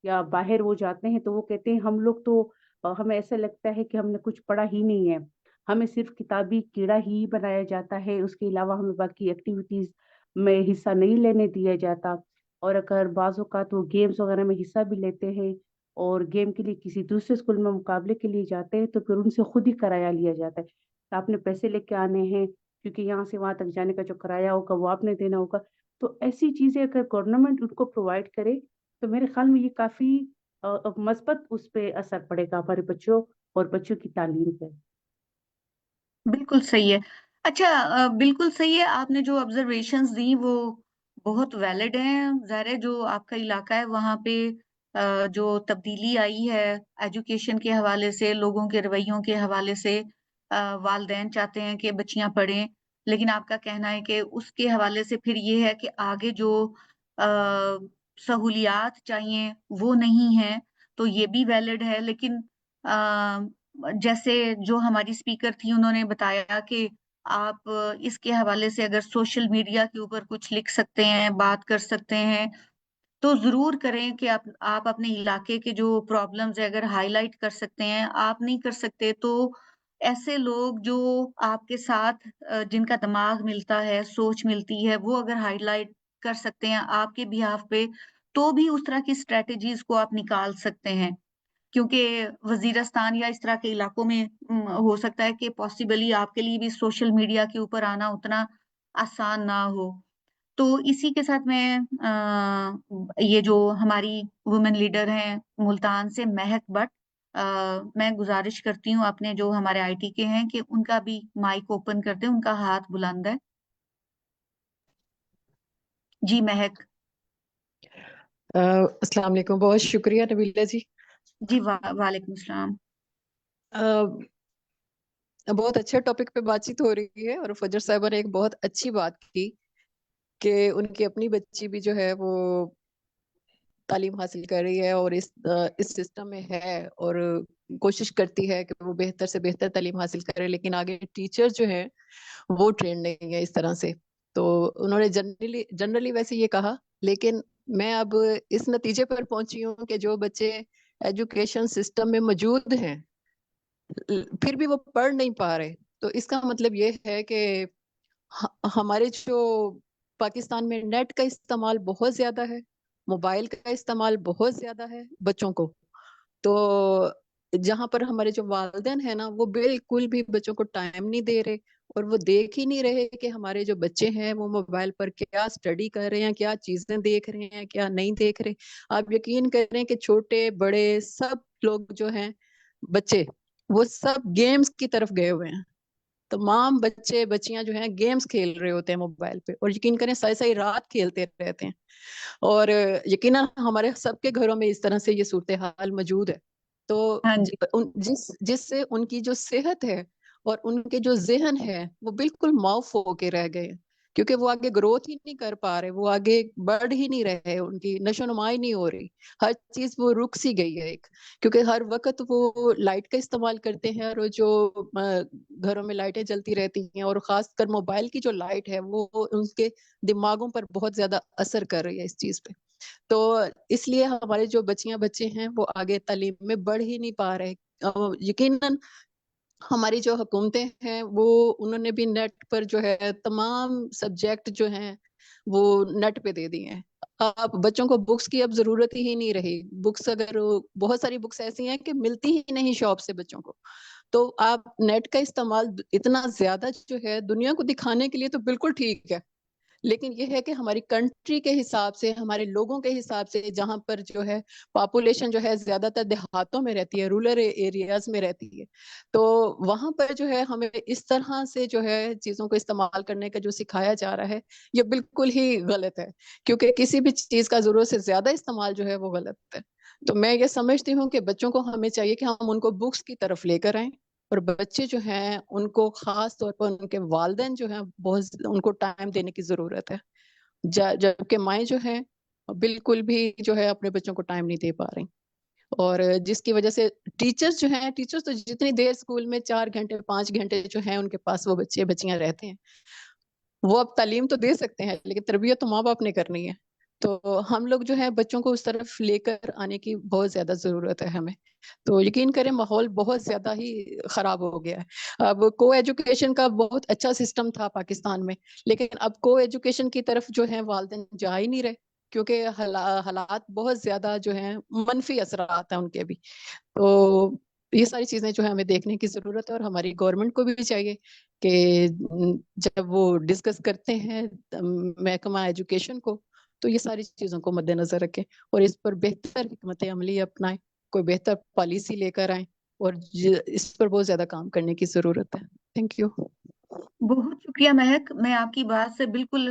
या बाहर वो जाते हैं, तो वो कहते हैं हम लोग तो हमें ऐसा लगता है कि हमने कुछ पढ़ा ही नहीं है, हमें सिर्फ किताबी कीड़ा ही बनाया जाता है, उसके अलावा हमें बाकी एक्टिविटीज में हिस्सा नहीं लेने दिया जाता। और अगर बाज़ औक़ात वो गेम्स वगैरह में हिस्सा भी लेते हैं और गेम के लिए किसी दूसरे स्कूल में मुकाबले के लिए जाते हैं, तो फिर उनसे खुद ही किराया लिया जाता है कि आपने पैसे लेके आने हैं, क्योंकि यहाँ से वहां तक जाने का जो किराया होगा वो आपने देना होगा। तो ऐसी चीजें अगर गवर्नमेंट उनको प्रोवाइड करे, तो मेरे ख्याल में ये काफी मस्बत उस पे असर पड़ेगा हमारे बच्चों और बच्चों की तालीम पे। बिल्कुल सही है। अच्छा, बिल्कुल सही है, आपने जो ऑब्जर्वेशंस दी वो बहुत वैलिड हैं। ज़ाहिर है जो आपका इलाका है वहाँ पे जो तब्दीली आई है एजुकेशन के हवाले से, लोगों के रवैयों के हवाले से, वालिदैन चाहते हैं कि बच्चियां पढ़ें, लेकिन आपका कहना है कि उसके हवाले से फिर ये है कि आगे जो अ, सहूलियात चाहिए वो नहीं है, तो ये भी वैलिड है। लेकिन जैसे जो हमारी स्पीकर थी उन्होंने बताया कि आप इसके हवाले से अगर सोशल मीडिया के ऊपर कुछ लिख सकते हैं, बात कर सकते हैं, तो जरूर करें कि आप अपने इलाके के जो प्रॉब्लम्स है अगर हाईलाइट कर सकते हैं। आप नहीं कर सकते तो ऐसे लोग जो आपके साथ जिनका दिमाग मिलता है, सोच मिलती है, वो अगर हाईलाइट कर सकते हैं आपके बिहाफ पे, तो भी उस तरह की स्ट्रेटजीज को आप निकाल सकते हैं। क्योंकि वजीरस्तान या इस तरह के इलाकों में हो सकता है कि पॉसिबली आपके लिए भी सोशल मीडिया के ऊपर आना उतना आसान ना हो। तो इसी के साथ मैं ये जो हमारी वुमेन लीडर हैं मुल्तान से महक भट्ट, मैं गुजारिश करती हूँ अपने जो हमारे आईटी के हैं कि उनका भी माइक ओपन कर दें, उनका हाथ बुलंद है। जी महक। अस्सलाम वालेकुम, बहुत शुक्रिया नबीला जी। जी वालेकुम सलाम। बहुत अच्छे टॉपिक पे बातचीत हो रही है और फजर साहिबा ने एक बहुत अच्छी बात की कि उनकी अपनी बच्ची भी जो है वो तालीम हासिल कर रही है और इस सिस्टम में है और कोशिश करती है कि वो बेहतर से बेहतर तालीम हासिल करे, लेकिन आगे टीचर जो है वो ट्रेन नहीं है इस तरह से। तो उन्होंने जनरली जनरली वैसे ये कहा, लेकिन मैं अब इस नतीजे पर पहुंची हूँ कि जो बच्चे एजुकेशन सिस्टम में मौजूद हैं फिर भी वो पढ़ नहीं पा रहे, तो इसका मतलब ये है कि हमारे जो पाकिस्तान में नेट का इस्तेमाल बहुत ज्यादा है, मोबाइल का इस्तेमाल बहुत ज्यादा है बच्चों को। तो जहां पर हमारे जो वालिदैन है ना वो बिल्कुल भी बच्चों को टाइम नहीं दे रहे, और वो देख ही नहीं रहे कि हमारे जो बच्चे हैं वो मोबाइल पर क्या स्टडी कर रहे हैं, क्या चीजें देख रहे हैं, क्या नहीं देख रहे। आप यकीन करें कि छोटे बड़े सब लोग जो हैं बच्चे वो सब गेम्स की तरफ गए हुए हैं। तमाम बच्चे बच्चियां जो हैं गेम्स खेल रहे होते हैं मोबाइल पे, और यकीन करें सारी सारी रात खेलते रहते हैं। और यकीनन हमारे सबके घरों में इस तरह से ये सूरत हाल मौजूद है। तो हाँ जी। जिससे उनकी जो सेहत है और उनके जो जहन है वो बिल्कुल माफ होके रह गए, क्योंकि वो आगे ग्रोथ ही नहीं कर पा रहे, वो आगे बढ़ ही नहीं रहे, उनकी नशोनुमाई नहीं हो रही, हर चीज वो रुक सी गई है एक। क्योंकि हर वक्त वो लाइट का इस्तेमाल करते हैं, और जो घरों में लाइटें जलती रहती हैं और खासकर मोबाइल की जो लाइट है वो उनके दिमागों पर बहुत ज्यादा असर कर रही है इस चीज पे। तो इसलिए हमारे जो बच्चियां बच्चे हैं वो आगे तालीम में बढ़ ही नहीं पा रहे। यकीनन हमारी जो हुकूमतें हैं वो उन्होंने भी नेट पर जो है तमाम सब्जेक्ट जो हैं वो नेट पे दे दिए हैं। अब बच्चों को बुक्स की अब जरूरत ही नहीं रही। बुक्स अगर बहुत सारी बुक्स ऐसी हैं कि मिलती ही नहीं शॉप से बच्चों को, तो आप नेट का इस्तेमाल इतना ज्यादा जो है दुनिया को दिखाने के लिए तो बिल्कुल ठीक है, लेकिन ये है कि हमारी कंट्री के हिसाब से, हमारे लोगों के हिसाब से, जहां पर जो है पॉपुलेशन जो है ज्यादातर देहातों में रहती है, रूरल एरियाज में रहती है, तो वहां पर जो है हमें इस तरह से जो है चीजों को इस्तेमाल करने का जो सिखाया जा रहा है ये बिल्कुल ही गलत है, क्योंकि किसी भी चीज का जरूरत से ज्यादा इस्तेमाल जो है वो गलत है। तो मैं ये समझती हूँ कि बच्चों को हमें चाहिए कि हम उनको बुक्स की तरफ लेकर आए, और बच्चे जो हैं उनको खास तौर पर उनके वालिदैन जो हैं बहुत उनको टाइम देने की जरूरत है, जबकि माएँ जो हैं बिल्कुल भी जो है अपने बच्चों को टाइम नहीं दे पा रही। और जिसकी वजह से टीचर्स जो हैं, टीचर्स तो जितनी देर स्कूल में 4 घंटे 5 घंटे जो है उनके पास वो बच्चे बच्चियां रहते हैं, वो अब तालीम तो दे सकते हैं लेकिन तरबियत तो माँ बाप ने करनी है। तो हम लोग जो है बच्चों को उस तरफ लेकर आने की बहुत ज्यादा जरूरत है हमें। तो यकीन करें माहौल बहुत ज्यादा ही खराब हो गया है। अब को एजुकेशन का बहुत अच्छा सिस्टम था पाकिस्तान में, लेकिन अब को एजुकेशन की तरफ जो है वालिदैन जा ही नहीं रहे, क्योंकि हालात बहुत ज्यादा जो है मनफी असरात हैं उनके भी। तो ये सारी चीजें जो है हमें देखने की जरूरत है, और हमारी गवर्नमेंट को भी चाहिए कि जब वो डिस्कस करते हैं महकमा एजुकेशन को, तो ये सारी चीजों को मद्देनजर रखें और इस पर बेहतर हिकमत अमली अपनाएं, कोई बेहतर पॉलिसी लेकर आए, और इस पर बहुत ज्यादा काम करने की जरूरत है। Thank you. बहुत शुक्रिया महक, मैं आपकी बात से बिल्कुल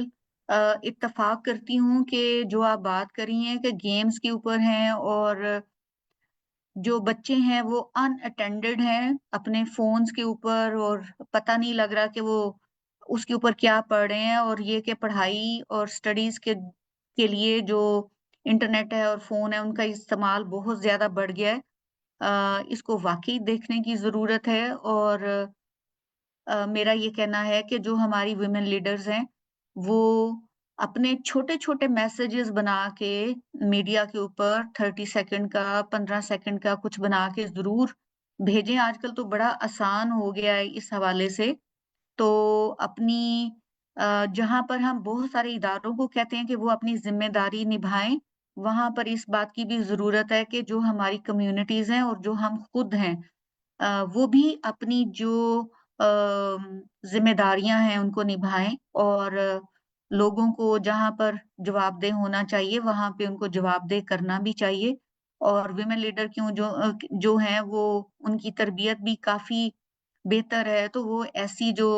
इत्तेफाक करती हूँ कि जो आप बात कर रही हैं कि गेम्स के ऊपर हैं और जो बच्चे हैं वो अनअटेंडेड हैं अपने फोन्स के ऊपर, और पता नहीं लग रहा कि वो उसके ऊपर क्या पढ़ रहे हैं, और ये कि पढ़ाई और स्टडीज के लिए जो इंटरनेट है और फोन है उनका इस्तेमाल बहुत ज्यादा बढ़ गया है। इसको वाकई देखने की जरूरत है। और मेरा ये कहना है कि जो हमारी वुमेन लीडर्स हैं वो अपने छोटे छोटे मैसेजेस बना के मीडिया के ऊपर 30 सेकंड का 15 सेकंड का कुछ बना के जरूर भेजें। आजकल तो बड़ा आसान हो गया है इस हवाले से। तो अपनी जहां पर हम बहुत सारे इदारों को कहते हैं कि वो अपनी जिम्मेदारी निभाएं, वहां पर इस बात की भी जरूरत है कि जो हमारी कम्युनिटीज हैं और जो हम खुद हैं वो भी अपनी जो जिम्मेदारियां हैं उनको निभाएं। और लोगों को जहां पर जवाबदेह होना चाहिए वहां पे उनको जवाबदेह करना भी चाहिए। और विमेन लीडर क्यों जो हैं वो उनकी तरबियत भी काफी बेहतर है, तो वो ऐसी जो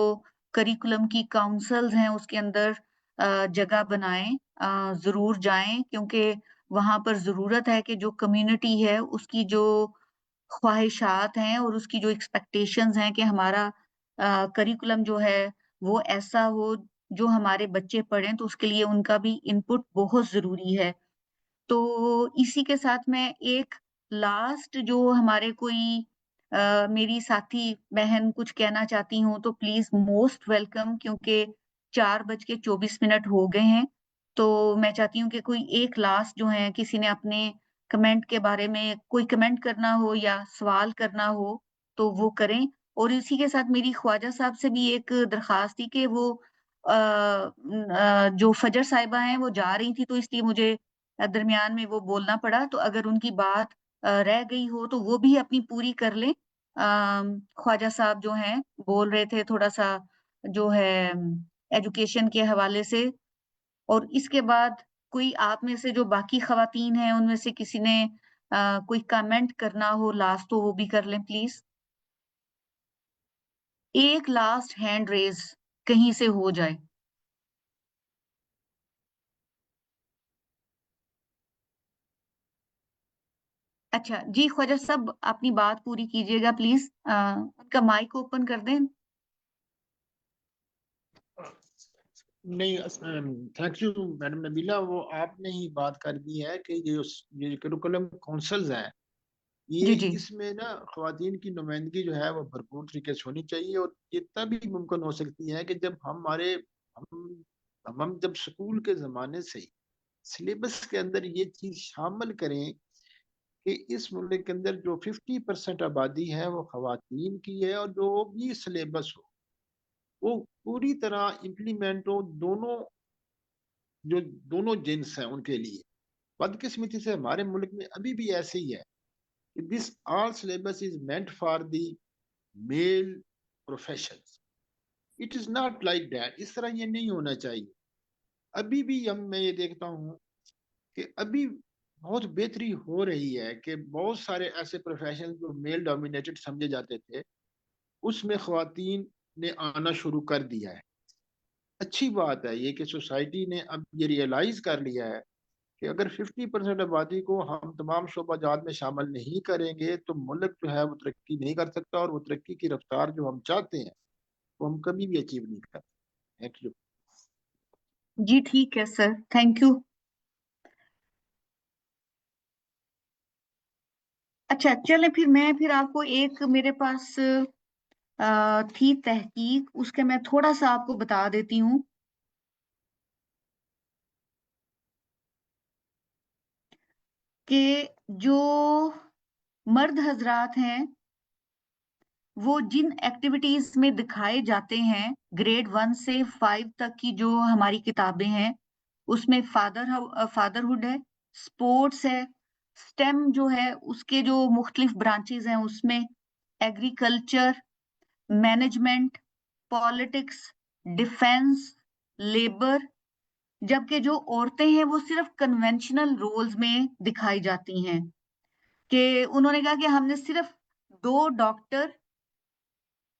करिकुलम की काउंसल्स हैं उसके अंदर जगह बनाएं, जरूर जाएं, क्योंकि वहां पर जरूरत है कि जो कम्युनिटी है उसकी जो ख्वाहिशात हैं और उसकी जो एक्सपेक्टेशंस हैं कि हमारा करिकुलम जो है वो ऐसा हो जो हमारे बच्चे पढ़ें, तो उसके लिए उनका भी इनपुट बहुत जरूरी है। तो इसी के साथ मैं एक लास्ट जो हमारे कोई मेरी साथी बहन कुछ कहना चाहती हूँ तो प्लीज मोस्ट वेलकम, क्योंकि 4:24 हो गए हैं। तो मैं चाहती हूँ कि कोई एक लास्ट जो है किसी ने अपने कमेंट के बारे में कोई कमेंट करना हो या सवाल करना हो तो वो करें। और इसी के साथ मेरी ख्वाजा साहब से भी एक दरखास्त थी कि वो जो फजर साहिबा हैं वो जा रही थी, तो इसलिए मुझे दरमियान में वो बोलना पड़ा। तो अगर उनकी बात रह गई हो तो वो भी अपनी पूरी कर लें। ख्वाजा साहब जो हैं बोल रहे थे थोड़ा सा जो है एजुकेशन के हवाले से। और इसके बाद कोई आप में से जो बाकी खवातीन हैं उनमें से किसी ने कोई कमेंट करना हो लास्ट तो वो भी कर लें प्लीज। एक लास्ट हैंड रेज कहीं से हो जाए। अच्छा जी, ख्वाजा साहब अपनी बात पूरी कीजिएगा प्लीज। उनका माइक ओपन कर दें। नहीं, थैंक यू मैडम नबीला, वो आपने ही बात कर दी है कि ये करिकुलम काउंसिल्स हैं, ये जी जी इसमें ना ख्वातीन की नुमाइंदगी जो है वो भरपूर तरीके से होनी चाहिए। और ये तभी मुमकिन हो सकती है कि जब हम जब स्कूल के ज़माने से ही सिलेबस के अंदर ये चीज़ शामिल करें कि इस मुल्क के अंदर जो 50% आबादी है वो ख्वातीन की है, और जो भी सिलेबस हो वो पूरी तरह इम्प्लीमेंट हो, दोनों जिन्स हैं उनके लिए। बदकिस्मती से हमारे मुल्क में अभी भी ऐसे ही है कि this all syllabus is meant for the male professions. It is not like that, इस तरह ये नहीं होना चाहिए। अभी भी मैं ये देखता हूँ कि अभी बहुत बेहतरी हो रही है कि बहुत सारे ऐसे प्रोफेशन जो मेल डोमिनेटेड समझे जाते थे उसमें ख्वातीन ने आना शुरू कर दिया है। अच्छी बात है ये कि सोसाइटी ने अब ये रियलाइज कर लिया है कि अगर 50% आबादी को हम तमाम शोबाजात में शामिल नहीं करेंगे तो मुल्क जो है वो तरक्की नहीं कर सकता, और वो तरक्की की रफ्तार जो हम चाहते हैं वो हम कभी भी अचीव नहीं कर सकते। Thank you. जी, ठीक है सर, थैंक यू। अच्छा चले फिर आपको एक मेरे पास थी तहकीक, उसके मैं थोड़ा सा आपको बता देती हूँ कि जो मर्द हजरात हैं वो जिन एक्टिविटीज में दिखाए जाते हैं ग्रेड 1 से 5 तक की जो हमारी किताबें हैं उसमें फादरहुड है, स्पोर्ट्स है, स्टेम जो है उसके जो मुख्तलिफ ब्रांचेस हैं उसमें agriculture, management, politics, defence, labour. जबकि जो औरतें हैं वो सिर्फ कन्वेंशनल रोल्स में दिखाई जाती हैं। कि उन्होंने कहा कि हमने सिर्फ 2 डॉक्टर,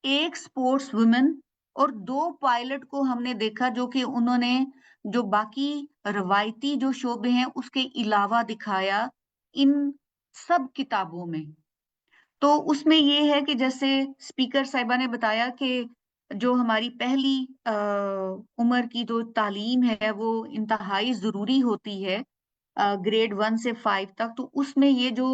एक स्पोर्ट्स वुमेन और 2 पायलट को हमने देखा जो कि उन्होंने जो बाकी रवायती जो शोबे हैं उसके अलावा दिखाया इन सब किताबों में। तो उसमें ये है कि जैसे स्पीकर साहिबा ने बताया कि जो हमारी पहली उम्र की जो तालीम है वो इंतहाई जरूरी होती है ग्रेड 1 से 5 तक। तो उसमें ये जो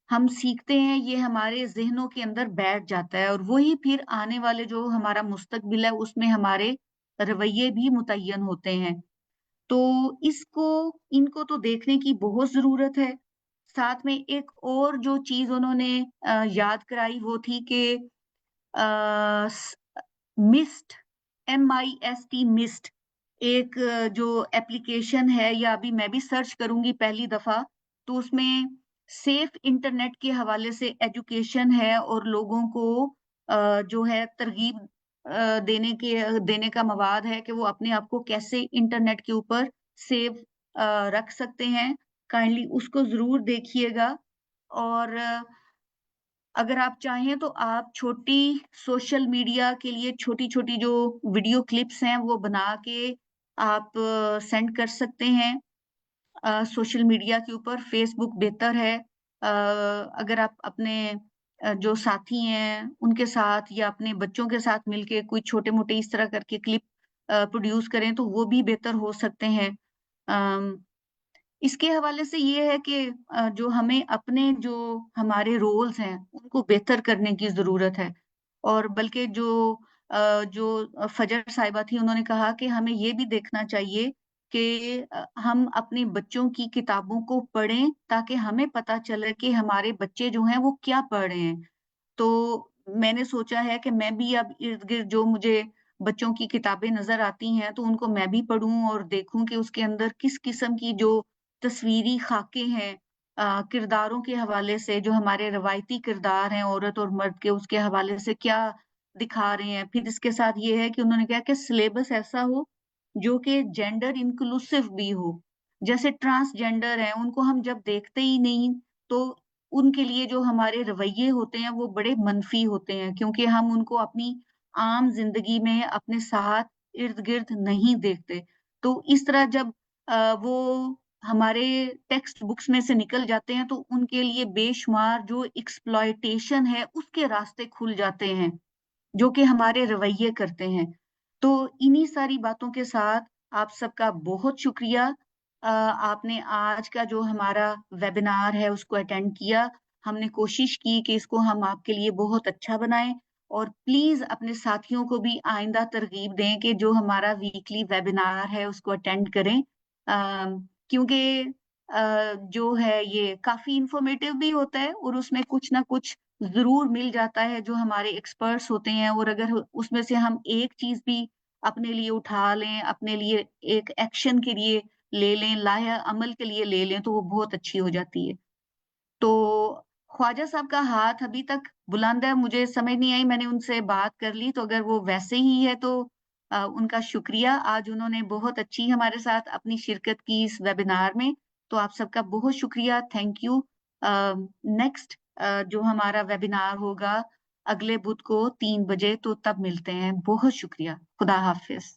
हम सीखते हैं ये हमारे जहनों के अंदर बैठ जाता है, और वही फिर आने वाले जो हमारा मुस्तकबिल है उसमें हमारे रवैये भी मुतय्यन होते हैं। तो इसको इनको तो देखने की बहुत जरूरत है। साथ में एक और जो चीज उन्होंने याद कराई वो थी कि मिस्ट, MIST, मिस्ट एक जो एप्लीकेशन है, या अभी मैं भी सर्च करूंगी पहली दफा, तो उसमें सेफ इंटरनेट के हवाले से एजुकेशन है, और लोगों को जो है तरगीब देने का मवाद है कि वो अपने आप को कैसे इंटरनेट के ऊपर सेव रख सकते हैं। काइंडली उसको जरूर देखिएगा। और अगर आप चाहें तो आप छोटी सोशल मीडिया के लिए छोटी छोटी जो वीडियो क्लिप्स हैं वो बना के आप सेंड कर सकते हैं सोशल मीडिया के ऊपर। फेसबुक बेहतर है। अगर आप अपने जो साथी हैं उनके साथ या अपने बच्चों के साथ मिलके कोई छोटे मोटे इस तरह करके क्लिप प्रोड्यूस करें तो वो भी बेहतर हो सकते हैं। इसके हवाले से ये है कि जो हमें अपने जो हमारे रोल्स हैं उनको बेहतर करने की जरूरत है। और बल्कि जो फजर साहिबा थी उन्होंने कहा कि हमें ये भी देखना चाहिए कि हम अपने बच्चों की किताबों को पढ़ें ताकि हमें पता चले कि हमारे बच्चे जो हैं वो क्या पढ़ रहे हैं। तो मैंने सोचा है कि मैं भी अब इर्द गिर्द जो मुझे बच्चों की किताबें नजर आती हैं तो उनको मैं भी पढूं और देखूं कि उसके अंदर किस किस्म की जो तस्वीरी खाके हैं किरदारों के हवाले से, जो हमारे रवायती किरदार हैं औरत और मर्द के, उसके हवाले से क्या दिखा रहे हैं। फिर इसके साथ ये है कि उन्होंने कहा कि सिलेबस ऐसा हो जो कि जेंडर इंक्लूसिव भी हो। जैसे ट्रांसजेंडर है उनको हम जब देखते ही नहीं तो उनके लिए जो हमारे रवैये होते हैं वो बड़े मनफी होते हैं, क्योंकि हम उनको अपनी आम जिंदगी में अपने साथ इर्द गिर्द नहीं देखते। तो इस तरह जब वो हमारे टेक्स्ट बुक्स में से निकल जाते हैं तो उनके लिए बेशुमार जो एक्सप्लॉयटेशन है उसके रास्ते खुल जाते हैं, जो कि हमारे रवैये करते हैं। तो इन्हीं सारी बातों के साथ आप सबका बहुत शुक्रिया। आपने आज का जो हमारा वेबिनार है उसको अटेंड किया। हमने कोशिश की कि इसको हम आपके लिए बहुत अच्छा बनाएं, और प्लीज अपने साथियों को भी आइंदा तरगीब दें कि जो हमारा वीकली वेबिनार है उसको अटेंड करें। क्योंकि जो है ये काफी इंफॉर्मेटिव भी होता है और उसमें कुछ ना कुछ जरूर मिल जाता है जो हमारे एक्सपर्ट्स होते हैं, और अगर उसमें से हम एक चीज भी अपने लिए उठा लें, अपने लिए एक एक्शन के लिए ले लें, लाया अमल के लिए ले लें, तो वो बहुत अच्छी हो जाती है। तो ख्वाजा साहब का हाथ अभी तक बुलंद है, मुझे समझ नहीं आई, मैंने उनसे बात कर ली, तो अगर वो वैसे ही है तो उनका शुक्रिया। आज उन्होंने बहुत अच्छी हमारे साथ अपनी शिरकत की इस वेबिनार में। तो आप सबका बहुत शुक्रिया, थैंक यू। नेक्स्ट जो हमारा वेबिनार होगा अगले बुध को 3 बजे, तो तब मिलते हैं। बहुत शुक्रिया, खुदा हाफिज।